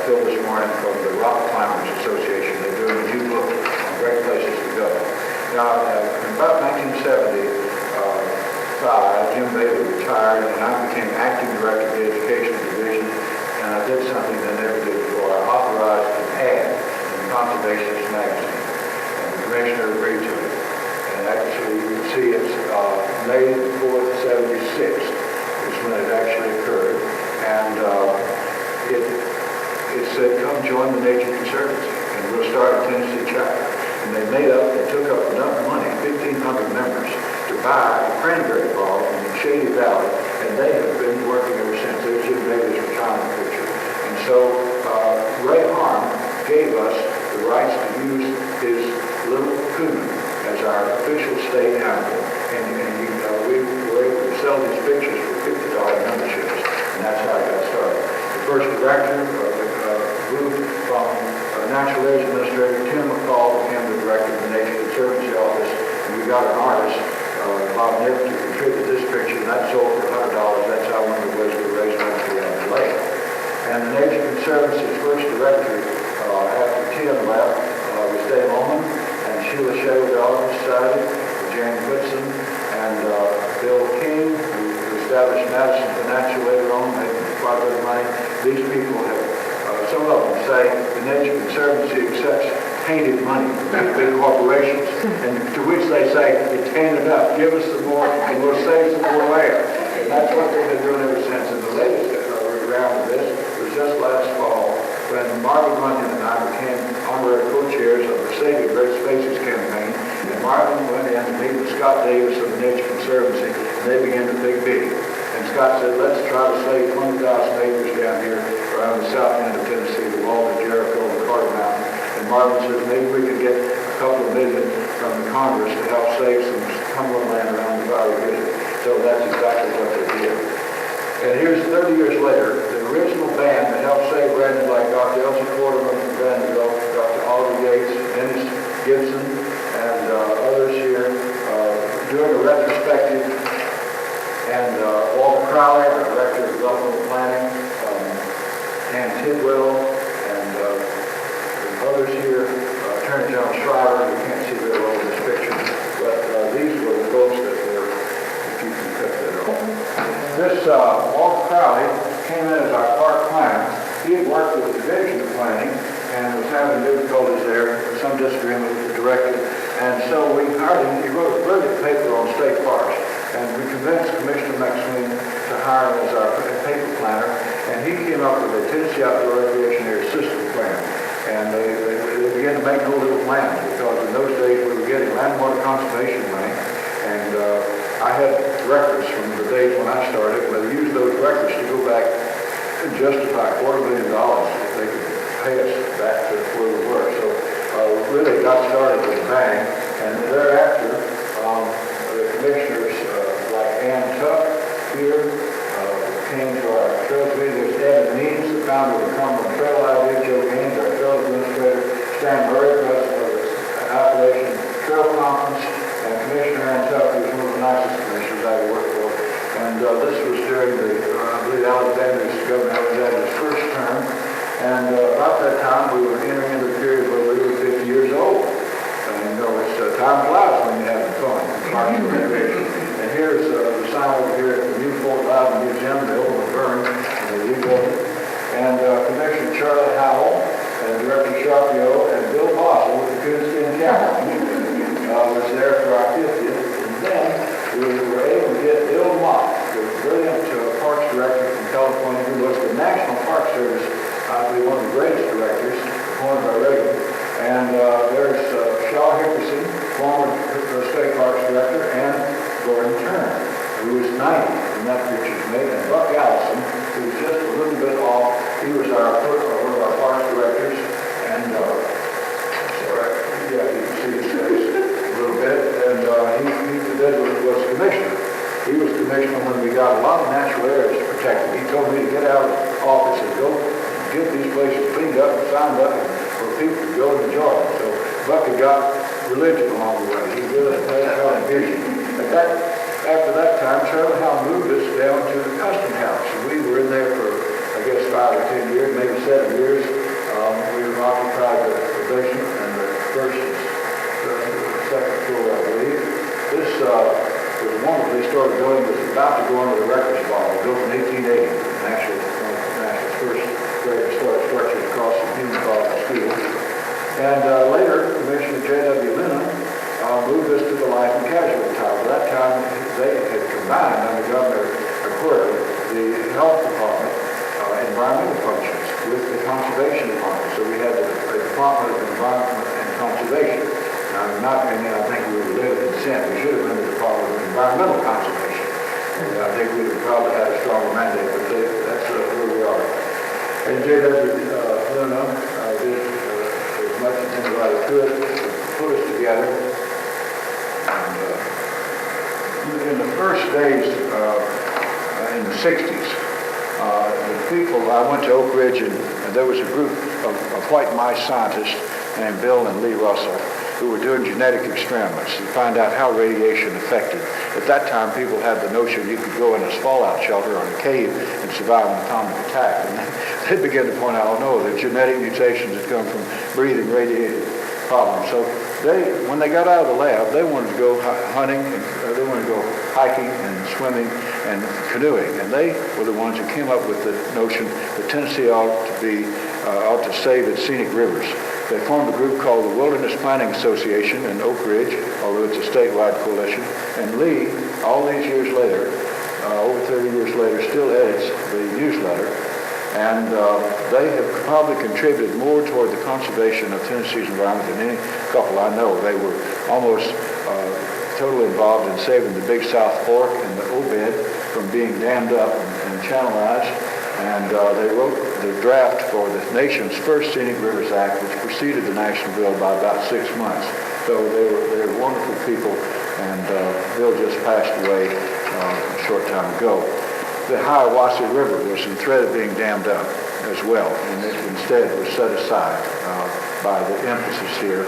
Phil this morning from the Rock Climbers Association. They're doing a new book on great places to go. Now, in about 1975, Jim Bailey retired, and I became acting director of the Education Division, and I did something I never did before. I authorized an ad in Conservationist magazine, and the commissioner agreed to it. And actually, you can see it's May 4th, 76 is when it actually occurred, and it said, come join the Nature Conservancy, and we'll start a Tennessee chapter. And they took up enough money, 1,500 members, to buy a cranberry bog in the Shady Valley, and they have been working ever since. There's Jim Bailey's retirement picture. And so Ray Harm gave us the rights to use his little coon as our official state animal, and we were able to sell these pictures for $50 memberships, and that's how I got started. The first director of the group from Natural Age Administrator Tim McCall became the director of the Nature Conservancy office, and we got an artist, Bob Nipp, to contribute this picture, and that sold for $100. That's how one of the ways we raised money for the lake. And the Nature Conservancy's first director, after Tim left, was Dave Ullman, and Sheila Shea with the Audubon Society, Jane Whitson, and Bill King, who established Madison Financial later on, making quite a bit of money. These people have, some of them say the Nature Conservancy accepts tainted money from big corporations, and to which they say, it's tainted up, give us some more, and we'll save some more later. And that's what they've been doing ever since. And the latest round of this was just last fall, when Marvin Runyon and I became honorary co-chairs of the Saving Great Spaces campaign, and Marvin went in to meet with Scott Davis of the Nature Conservancy, and they began to think big. And Scott said, let's try to save 20,000 acres down here around the south end of Tennessee, the wall of Jericho and Carter Mountain. And Marvin says, maybe we could get a couple of million from the Congress to help save some Cumberland land around the Valley River. So that's exactly what they did. And here's 30 years later, the original band that helped save Brandon, like Dr. Elsie Quarterman from Vanderbilt, Dr. Oliver Yates, Dennis Gibson, and others here, doing a retrospective, and Walter Crowley, our Director of Developmental Planning, Ann Tidwell, and others here, Attorney General Shriver. You can't see very well in this picture, but these were the folks that were, if you can cut that off. This Walter Crowley came in as our park planner. He had worked with the Division of Planning and was having difficulties there, some disagreement with the director. And so we hired him. He wrote a brilliant paper on state parks. And we convinced Commissioner McSween to hire him as our paper planner. And he came up with a Tennessee Outdoor Recreation Area System plan. And they began to make no little plans, because in those days we were getting land and water conservation money. And I had records from the days when I started, where they used those records to go back and justify $250,000 if they could pay us back to where we were. So really got started with a bang. And thereafter, the commissioners like Ann Tuck here came to our trail committee. There's Evan Means, the founder of the Cumberland Trail Idea, Joe Gaines, our trail administrator, Stan Murray, president of the Appalachian Trail Conference, and Commissioner Ann Tuck, who was one of the nicest commissioners I ever worked for. And this was during the, I believe, Governor Alexander's first term. And about that time, we were entering into a period where we were 50 years old. And you know, it's time flies when you're having fun. And here's the sign over here at the new Fort Loudon Museum, the old burn, and they rebuilt it. And Commissioner Charlie Howell, and Director Sharpio, and Bill Boswell with the Coonskin Camera was there for our 50th. And then we were able to get Bill Mott, the brilliant parks director from California, who was the National Park Service, I believe one of the greatest directors, appointed by Reagan. And there's Shaw Hickerson, former State Parks Director, and Gordon Turner, who was 90 when that picture's made, and Buck Allison, who was just a little bit off. He was one of our parks directors, when we got a lot of natural areas protected, he told me to get out of office and go get these places cleaned up and signed up for people to go and enjoy them. So Bucky got religion along the way. He really felt a vision. After that time, Charlie Howe moved us down to the custom house. We were in there for, I guess, 5 or 10 years, maybe 7 years. We occupied the basement and the first and second floor, I believe. This was wonderful. They started building, it was about to go into the records ball, built in 1880, national first great historic structure across the Human College School. And later, Commissioner J.W. Lennon moved us to the life and casualty tower. At that time, they had combined under Governor McCord the health department, environmental functions, with the conservation department. So we had the Department of Environment and Conservation. Now, in my opinion, I think we were living in sin. We should have been the Department of Environmental Conservation. And I think we would probably had a stronger mandate, but that's where we are. And J.W. Lennon did as much as anybody could to put us together. And in the first days, in the 60s, the people, I went to Oak Ridge, and there was a group of white mice scientists named Bill and Lee Russell who were doing genetic experiments to find out how radiation affected. At that time, people had the notion you could go in a fallout shelter or a cave and survive an atomic attack. And they began to point out, oh no, the genetic mutations that come from breathing radiated problems. So when they got out of the lab, they wanted to go hunting, they wanted to go hiking and swimming and canoeing. And they were the ones who came up with the notion that Tennessee ought to save its scenic rivers. They formed a group called the Wilderness Planning Association in Oak Ridge, although it's a statewide coalition. And Lee, all these years later, over 30 years later, still edits the newsletter. And they have probably contributed more toward the conservation of Tennessee's environment than any couple I know. They were almost totally involved in saving the Big South Fork and the Obed from being dammed up and channelized. And they wrote the draft for the nation's first Scenic Rivers Act, which preceded the national bill by about 6 months. So they were wonderful people, and Bill just passed away a short time ago. The Hiawassee River was in threat of being dammed up as well, and it instead was set aside by the emphasis here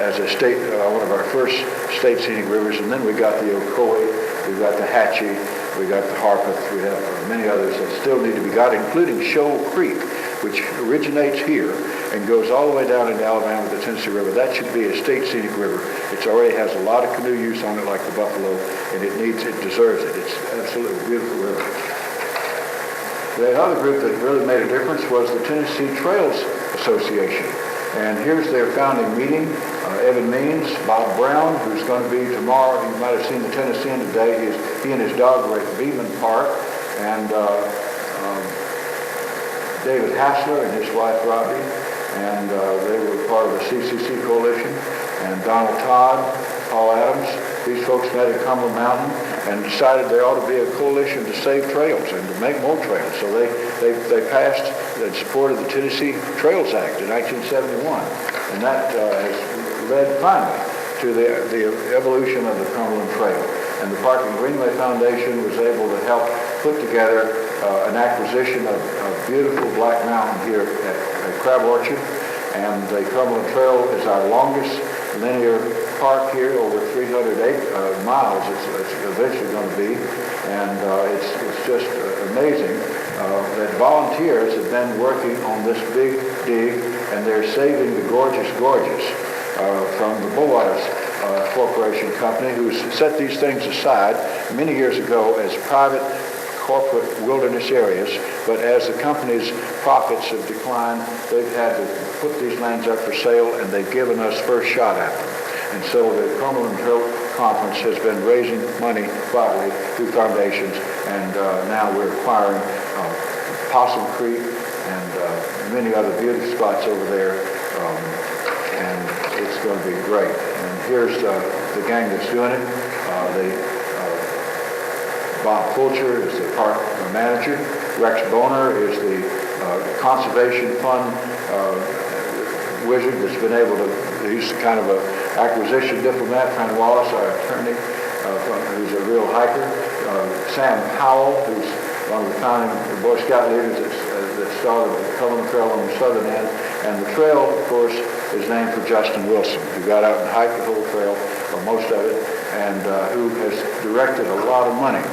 as a state, one of our first state scenic rivers. And then we got the Ocoee, we got the Hatchie, we got the Harpeth, we have many others that still need to be got, including Shoal Creek, which originates here and goes all the way down into Alabama with the Tennessee River. That should be a state scenic river. It already has a lot of canoe use on it, like the Buffalo, and it deserves it. It's absolutely a beautiful river. The other group that really made a difference was the Tennessee Trails Association. And here's their founding meeting. Evan Means, Bob Brown, who's going to be tomorrow. You might have seen the Tennessean today. He and his dog were at Beeman Park. And David Hassler and his wife Robbie. And they were part of the CCC Coalition. And Donald Todd, Paul Adams. These folks met at Cumberland Mountain and decided there ought to be a coalition to save trails and to make more trails. So they passed and supported the Tennessee Trails Act in 1971. And that has led finally to the evolution of the Cumberland Trail. And the Park and Greenway Foundation was able to help put together an acquisition of beautiful Black Mountain here at Crab Orchard. And the Cumberland Trail is our longest linear park here, over 300 miles it's eventually going to be. And it's just amazing that volunteers have been working on this big dig, and they're saving the gorgeous gorges from the Bullwaters Corporation Company, who set these things aside many years ago as private corporate wilderness areas, but as the company's profits have declined, they've had to put these lands up for sale, and they've given us first shot at them. And so the Cumberland Trail Conference has been raising money quietly through foundations, and now we're acquiring Possum Creek and many other beautiful spots over there, and it's going to be great. And here's the gang that's doing it. Bob Fulcher is the park manager. Rex Boner is the conservation fund wizard that's been able to, he's kind of an acquisition diplomat. Fran Wallace, our attorney, who's a real hiker. Sam Powell, who's one of the founding Boy Scout leaders that started the Cumberland Trail on the southern end. And the trail, of course, is named for Justin Wilson, who got out and hiked the whole trail, or most of it, and who has directed a lot of money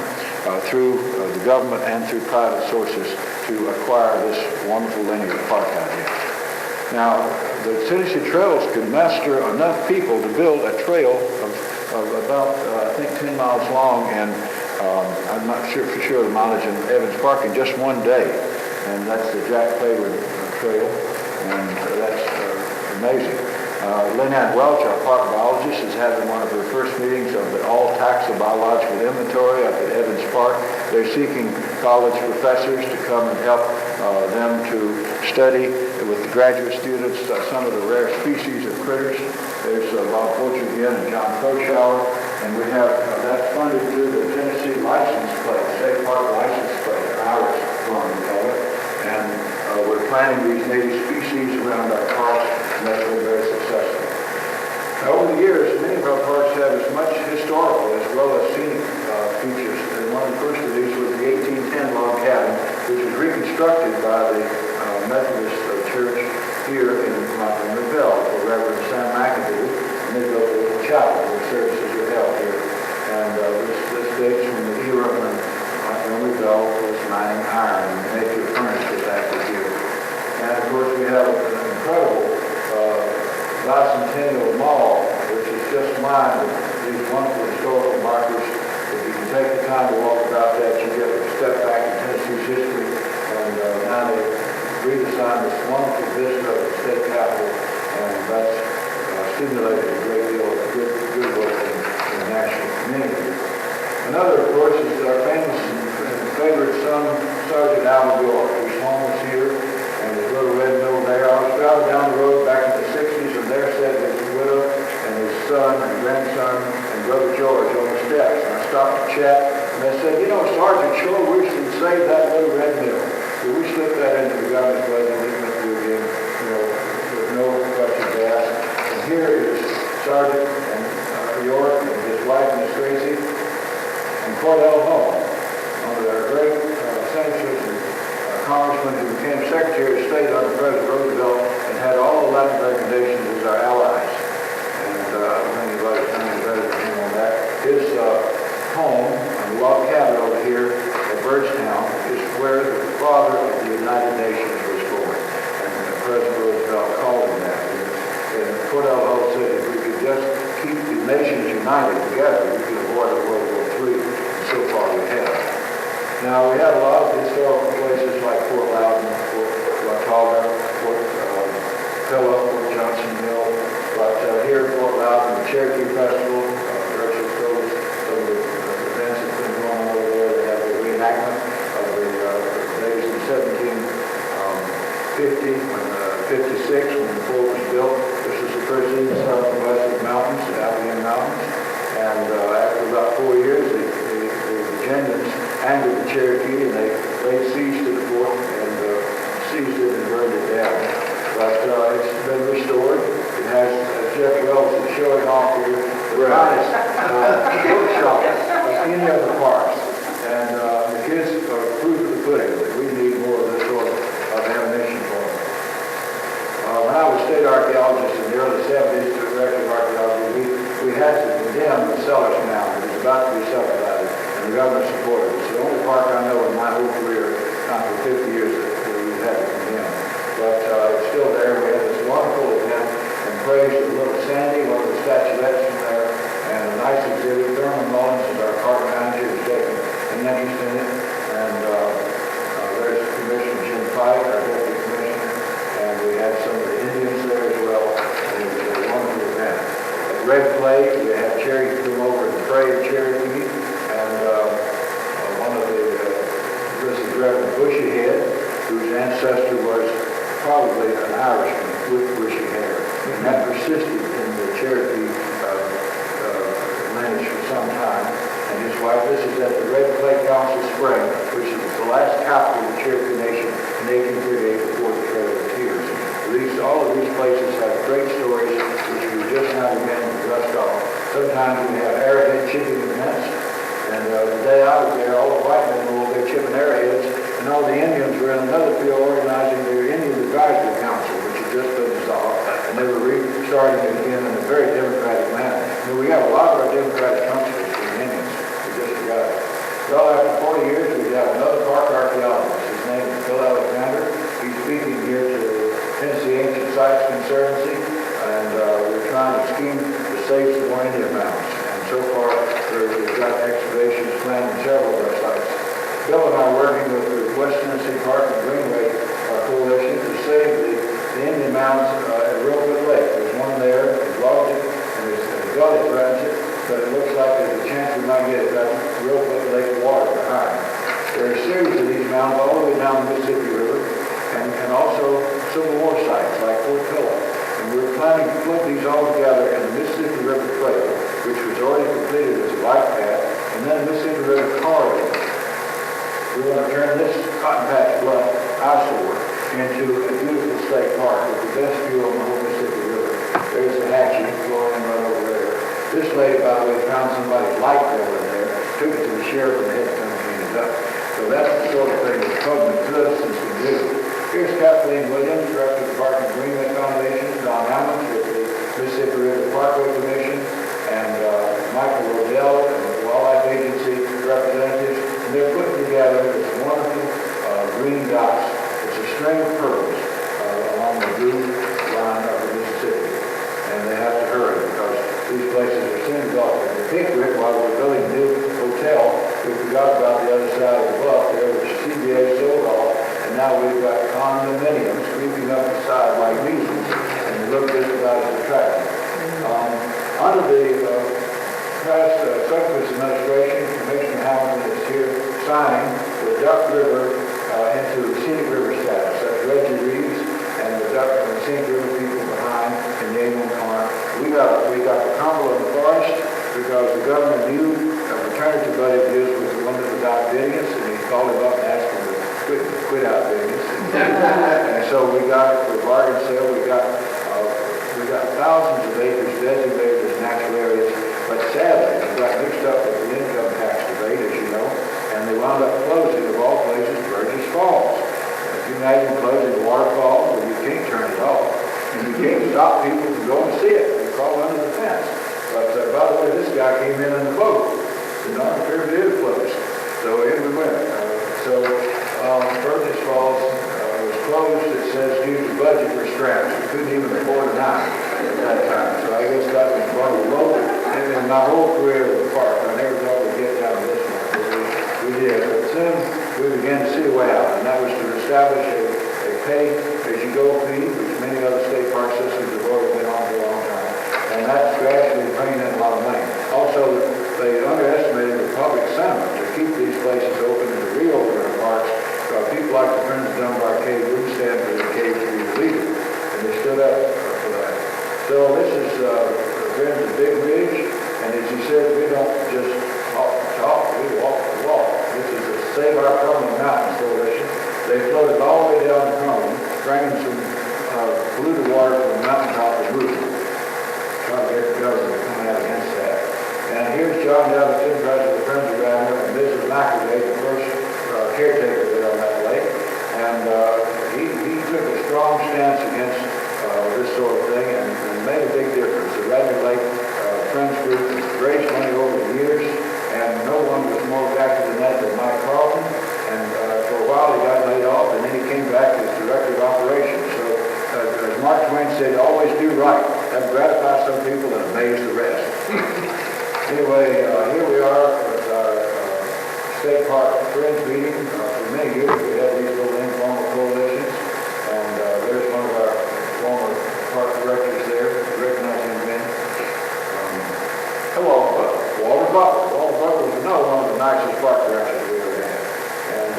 through the government and through private sources to acquire this wonderful linear park out here. Now, the Tennessee Trails could muster enough people to build a trail of about, I think, 10 miles long, and I'm not sure for sure the mileage in Evans Park in just one day. And that's the Jack Favorite Trail, and that's amazing. Lynette Welch, our park biologist, is having one of her first meetings of the all-taxobiological inventory up at Evans Park. They're seeking college professors to come and help them to study with the graduate students some of the rare species of critters. There's Bob Poacher again and John Croshower, and we have that funded through the Tennessee license plate, State Park license plate, Irish one we call it. And we're planting these native species around our parks, and that's been very successful. Now, over the years, many of our parks have as much historical as well as scenic features. And one of the first of these was the 1810 log cabin, which was reconstructed by the Methodist Church here in Montgomery-Bell for Reverend Sam McAdoo, and they built a little chapel where services were held here. And this dates from the era when Montgomery-Bell was mining iron, and the nature furnace was active here. And of course, we have an incredible bicentennial mall, which is just lined with these wonderful historical markers. If you can take the time to walk about that, you get a step back in Tennessee's history. And now they redesigned this wonderful vista of the state capitol, and that's stimulated a great deal of good work in the national community. Another, of course, is our famous and favorite son, Sergeant Allen York, whose home is here, and his little red mill there. I was driving down the road back in the 60s, and there sat his widow and his son and grandson and brother George on the steps. And I stopped to chat, and they said, you know, Sergeant, sure wish we'd saved that little red mill. So we slipped that into the governor's budget and didn't do it again, with no questions asked. And here is Sergeant and York and his wife, Miss Tracy, and Cordell Home, one of our great senators and congressmen who became Secretary of State under President Roosevelt and had all the Latin American nations as our allies. And I don't think anybody's done any better than him on that. His home, a log cabin over here at Birdstown, is where the father of the United Nations was born. And President Roosevelt called him that. And Cordell Hull said if we could just keep the nations united together, we could avoid a World War III. And so far we have. Now, we have a lot of historical places like Fort Loudon, Fort Watauga, Fort Pillow, Fort Johnson Mill. But here at Fort Loudon, the Cherokee Festival, Rachel told us some of the events that's been going on over there. They have the reenactment of the days in 1750, 56, when the fort was built. This is the first in the southwest of the mountains, the Allegheny Mountains. And after about 4 years, the Virginians angered the Cherokee, and they laid siege to the fort and seized it and burned it down. But it's been restored. It has, Jeff Wells is showing off here, the finest workshop of any of the parks. And the kids are proof of the pudding that we need more of this sort of ammunition for them. When I was state archaeologist in the early 70s, director of archaeology, we had to condemn the Sellers Mound. It was about to be subdivided, and the government supported it. It's the only park I know in my whole career, not for 50 years, that we've had to condemn. But it's still there. We had this wonderful event, and praise to little Sandy, one of the statuettes from there, and a nice exhibit. Thurman Mullins is our park manager, who's taken an interest in it. And there's Commissioner Jim Pike, our deputy commissioner, and we had some of the Indians there as well. And it was a wonderful event. At Red Lake, we had Cherokee come over and pray at Cherokee, and one of the, this is Reverend Bushyhead, whose ancestor was probably an Irishman with bushy hair, and that persisted in the Cherokee lineage for some time. And his wife, this is at the Red Clay Council Spring, which is the last capital of the Cherokee Nation in 1838 before the Trail of Tears. All of these places have great stories, which we just now began to dust off. Sometimes we have arrowhead chipping events, And the day I was there, all the white men were over there chipping arrowheads, and all the Indians were in another field organizing their Indian Advisory Council, which had just been dissolved, and they were restarting it again in a very democratic manner. I mean, we have a lot of our democratic countries for the Indians. We just forgot it. Well, after 40 years, we have another park archaeologist. His name is Bill Alexander. He's speaking here to the Tennessee Ancient Sites Conservancy, and we're trying to scheme to save some more Indian mounds. And so far, we've got excavations planned in several of our sites. Bill and I are working with the West Tennessee Park and Greenway Coalition to save the Indian mounds at Reelfoot Lake. There's one there, it's large, and there's a gully threatens it, but it looks like there's a chance we might get that Reelfoot Lake water behind. There are a series of these mounds all the way down the Mississippi River, and also Civil War sites like Fort Pillow. And we're planning to put these all together in the Mississippi River Trail, which was already completed as a bike path, and then the Mississippi River corridor. We want to turn this cotton patch bluff eyesore into a beautiful state park with the best view on the whole Mississippi River. There's the hatching flowing right over there. This lady, by the way, found somebody's light bill in there, took it to the sheriff, and they had to come clean it up. So that's the sort of thing that public citizens can do. Here's Kathleen Williams, Director of the Park and Greenway Foundation, Don Hammonds with the Mississippi River Parkway Commission, and Michael Rodell and the Wildlife Agency representatives. And they're putting together this wonderful green dots. It's a string of pearls along the blue line of the Mississippi. And they have to hurry because these places are soon gone. In the Pickwick, while we're building a new hotel, we forgot about the other side of the bluff there, which CBA sold off. And now we've got condominiums creeping up the side like measles, and they look just about as attractive. Under the past Southwest administration, Commissioner Hamilton is here signing the Duck River into scenic river status. That's Reggie Reeves and the Duck and the scenic river people behind in the Avon Park. We got the combo in the forest because the governor knew a fraternity buddy of his was the one that was outbidding us, and he called him up and asked him to quit outbidding us. And so we got it for bargain sale. We got thousands of acres designated as natural areas, but sadly, it got mixed up with the income tax debate, as you know, and they wound up closing, of all places, Burgess Falls. And if you imagine closing a waterfall, well, you can't turn it off, and you can't stop people from going to see it. They crawl under the fence. But by the way, this guy came in the boat. The non-fair is closed. So in we went. Burgess Falls was closed, it says, due to budget restraints. We couldn't even afford a dime at that time. So I guess that was one of the lowest. And in my whole career at the park, I never thought we'd get down this much. We did. But soon we began to see a way out, and that was to establish a pay-as-you-go fee, which many other state park systems have already been on for a long time. And that's gradually bringing in a lot of money. Also, they underestimated the public sentiment to keep these places open and to reopen our parks. People like the Friends of Dunbar Cave wouldn't stand for the cave to be deleted, and they stood up for that. So this is Friends of Big Ridge, and as he said, we don't just talk, we walk the walk. This is a Save Our Cumberland Mountains Coalition. They floated all the way down to Cumberland, bringing some polluted water from the mountaintop of Louisville. Trying to get the government to come out against that. And here's John Davison, president of the Friends of Grammar, and Mrs. McAvey, the first caretaker there on that lake. And he took a strong stance against this sort of thing and made a big difference. The Rabbit Lake Friends Group has raised money over the years, and no one was more active than that than Mike Carlton. And for a while he got laid off, and then he came back as director of operations. So as Mark Twain said, always do right. That gratify some people and amaze the rest. Anyway, here we are with our State Park Friends meeting. For many years we had these little informal coalitions, and there's one of our former park directors there, recognize him again. Hello, Walter Butler. Walter Butler was another one of the nicest park directors we ever had. And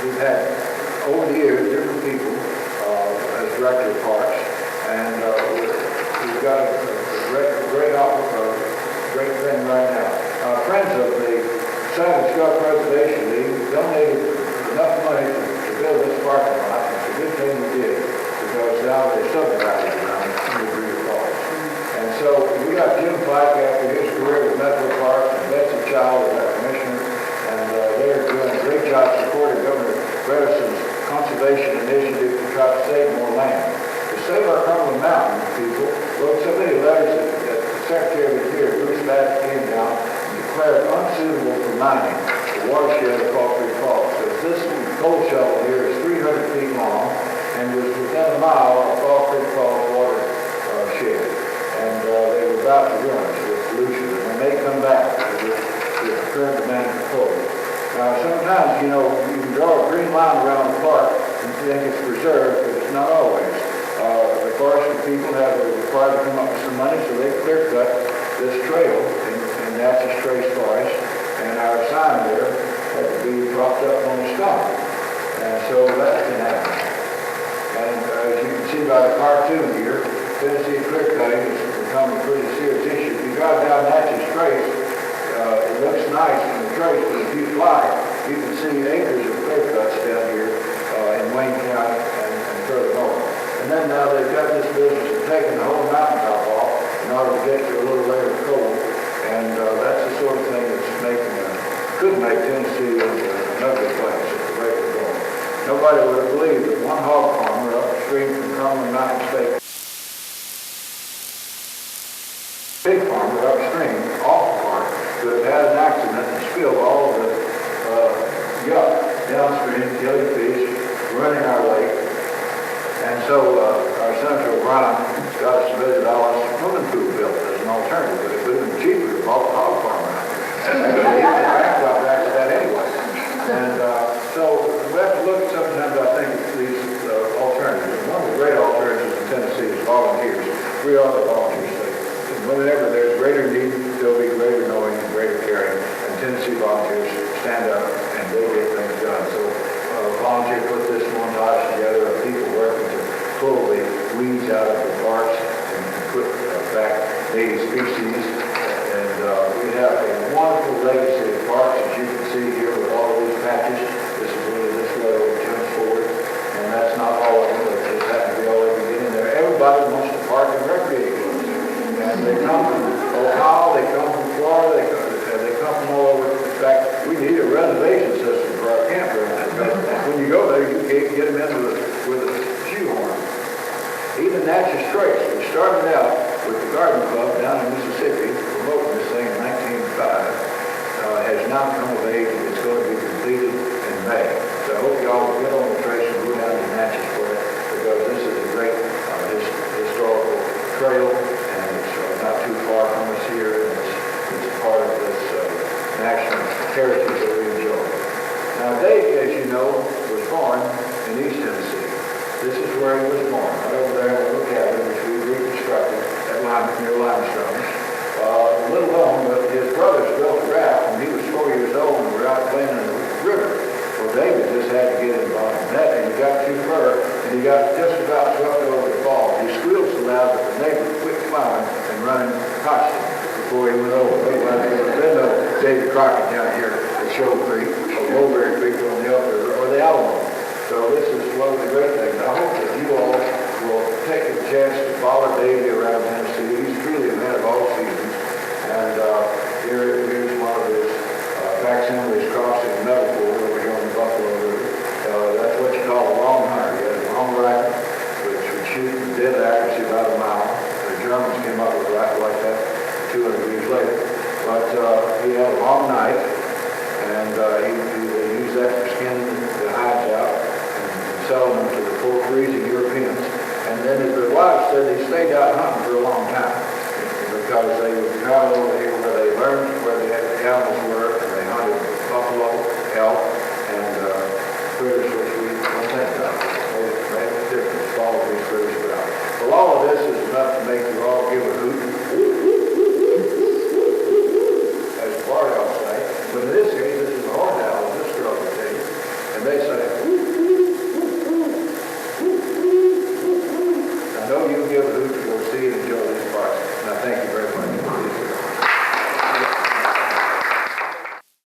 we've had, over the years, different people as director of parks, and we've got a great thing right now. Friends of the Savage Skull Preservation League donated enough money to build this parking lot. It's a good thing we did, because now they're subdivided around Falls. And so we got Jim Pike after his career with Metro Park, and Betsy Child state more land. To save our Cumberland Mountain people, wrote so many letters that the Secretary of the Interior, Bruce Bass, came down and declared unsuitable for mining the watershed of Crockett Falls. Because this coal shovel here is 300 feet long and was within a mile of Crockett Falls watershed. And they were about to run it with pollution. And when they come back with the current demand for coal. Now, sometimes, you know, you can draw a green line around the park and think it's preserved, but it's not always. The forestry people have required to come up with some money, so they clear cut this trail in Natchez Trace Forest, and our sign there had to be propped up on a stump. And so that can happen. And as you can see by the cartoon here, Tennessee clear cutting has become a pretty serious issue. If you drive down Natchez Trace, it looks nice in the trace, but if you fly, you can see acres of clear cuts down here in Wayne County and further north. And then now they've got this business of taking the whole mountaintop off in order to get to a little layer of coal. And that's the sort of thing that's could make Tennessee an ugly place if the rate we're going. Nobody would have believed that one hog farmer upstream from Cumberland Mountain State, pig farmer upstream off the park, would have had an accident and spilled all of the yuck downstream, killing fish, running our lake. And so our Senator O'Brien got us $1 million swimming pool built as an alternative, but it would have been cheaper to bought the hog farm out. Actually, he was bankrupt after that anyway. And so we have to look sometimes, I think, at these alternatives. One of the great alternatives in Tennessee is volunteers. We are the volunteer state. And whenever there's greater need, there'll be greater knowing and greater caring. And Tennessee volunteers stand up and they get things done. So volunteer put this montage together of people working to pull the weeds out of the parks and put back native species. And we have a wonderful legacy of parks, as you can see here with all of these patches. This is really this way over Jones Ford, and that's not all of them. It just happens to be all over getting there. Everybody wants to park and recreate. And they come from Ohio, they come from Florida, they come from all over. In fact, we need a reservation system for our campground. When you go there, you can't get them in with a shoehorn. Even Natchez Trace, we started out with the Garden Club down in Mississippi, promoting this thing in 1905, has now come of age and it's going to be completed in May. So I hope y'all will get on the trace and go down to Natchez for it, because this is a great historical trail, and it's not too far from us here, and it's part of this national heritage that we enjoy. Now, Dave, as you know, was born in East Tennessee. This is where he was born, right over there in a little cabin, which we reconstructed near Limestone. A little known, but his brothers built a raft when he was 4 years old and were out playing in the river. Well, David just had to get involved in that, and he got too far, and he got just about swept over the fall. He squealed so loud that the neighbors quit plowing and running hot before he went over. Then David Crockett down here at Shoal Creek, or Mulberry Creek on the Elk River, or the Alamo. So this is one of the great things. I hope that you all will take a chance to follow Davey around Tennessee. He's truly a man of all seasons. And here's one of his facsimiles crossing the metaphor over here on the Buffalo River. That's what you call a long hunter. He had a long rifle, which would shoot with dead accuracy about a mile. The Germans came up with a rifle like that 200 years later. But he had a long knife, and he used that for skinning the hides out and selling them to the poor freezing Europeans. And then as their wives said, they stayed out hunting for a long time, because they would travel over here where they learned where the animals were, and they hunted buffalo, elk,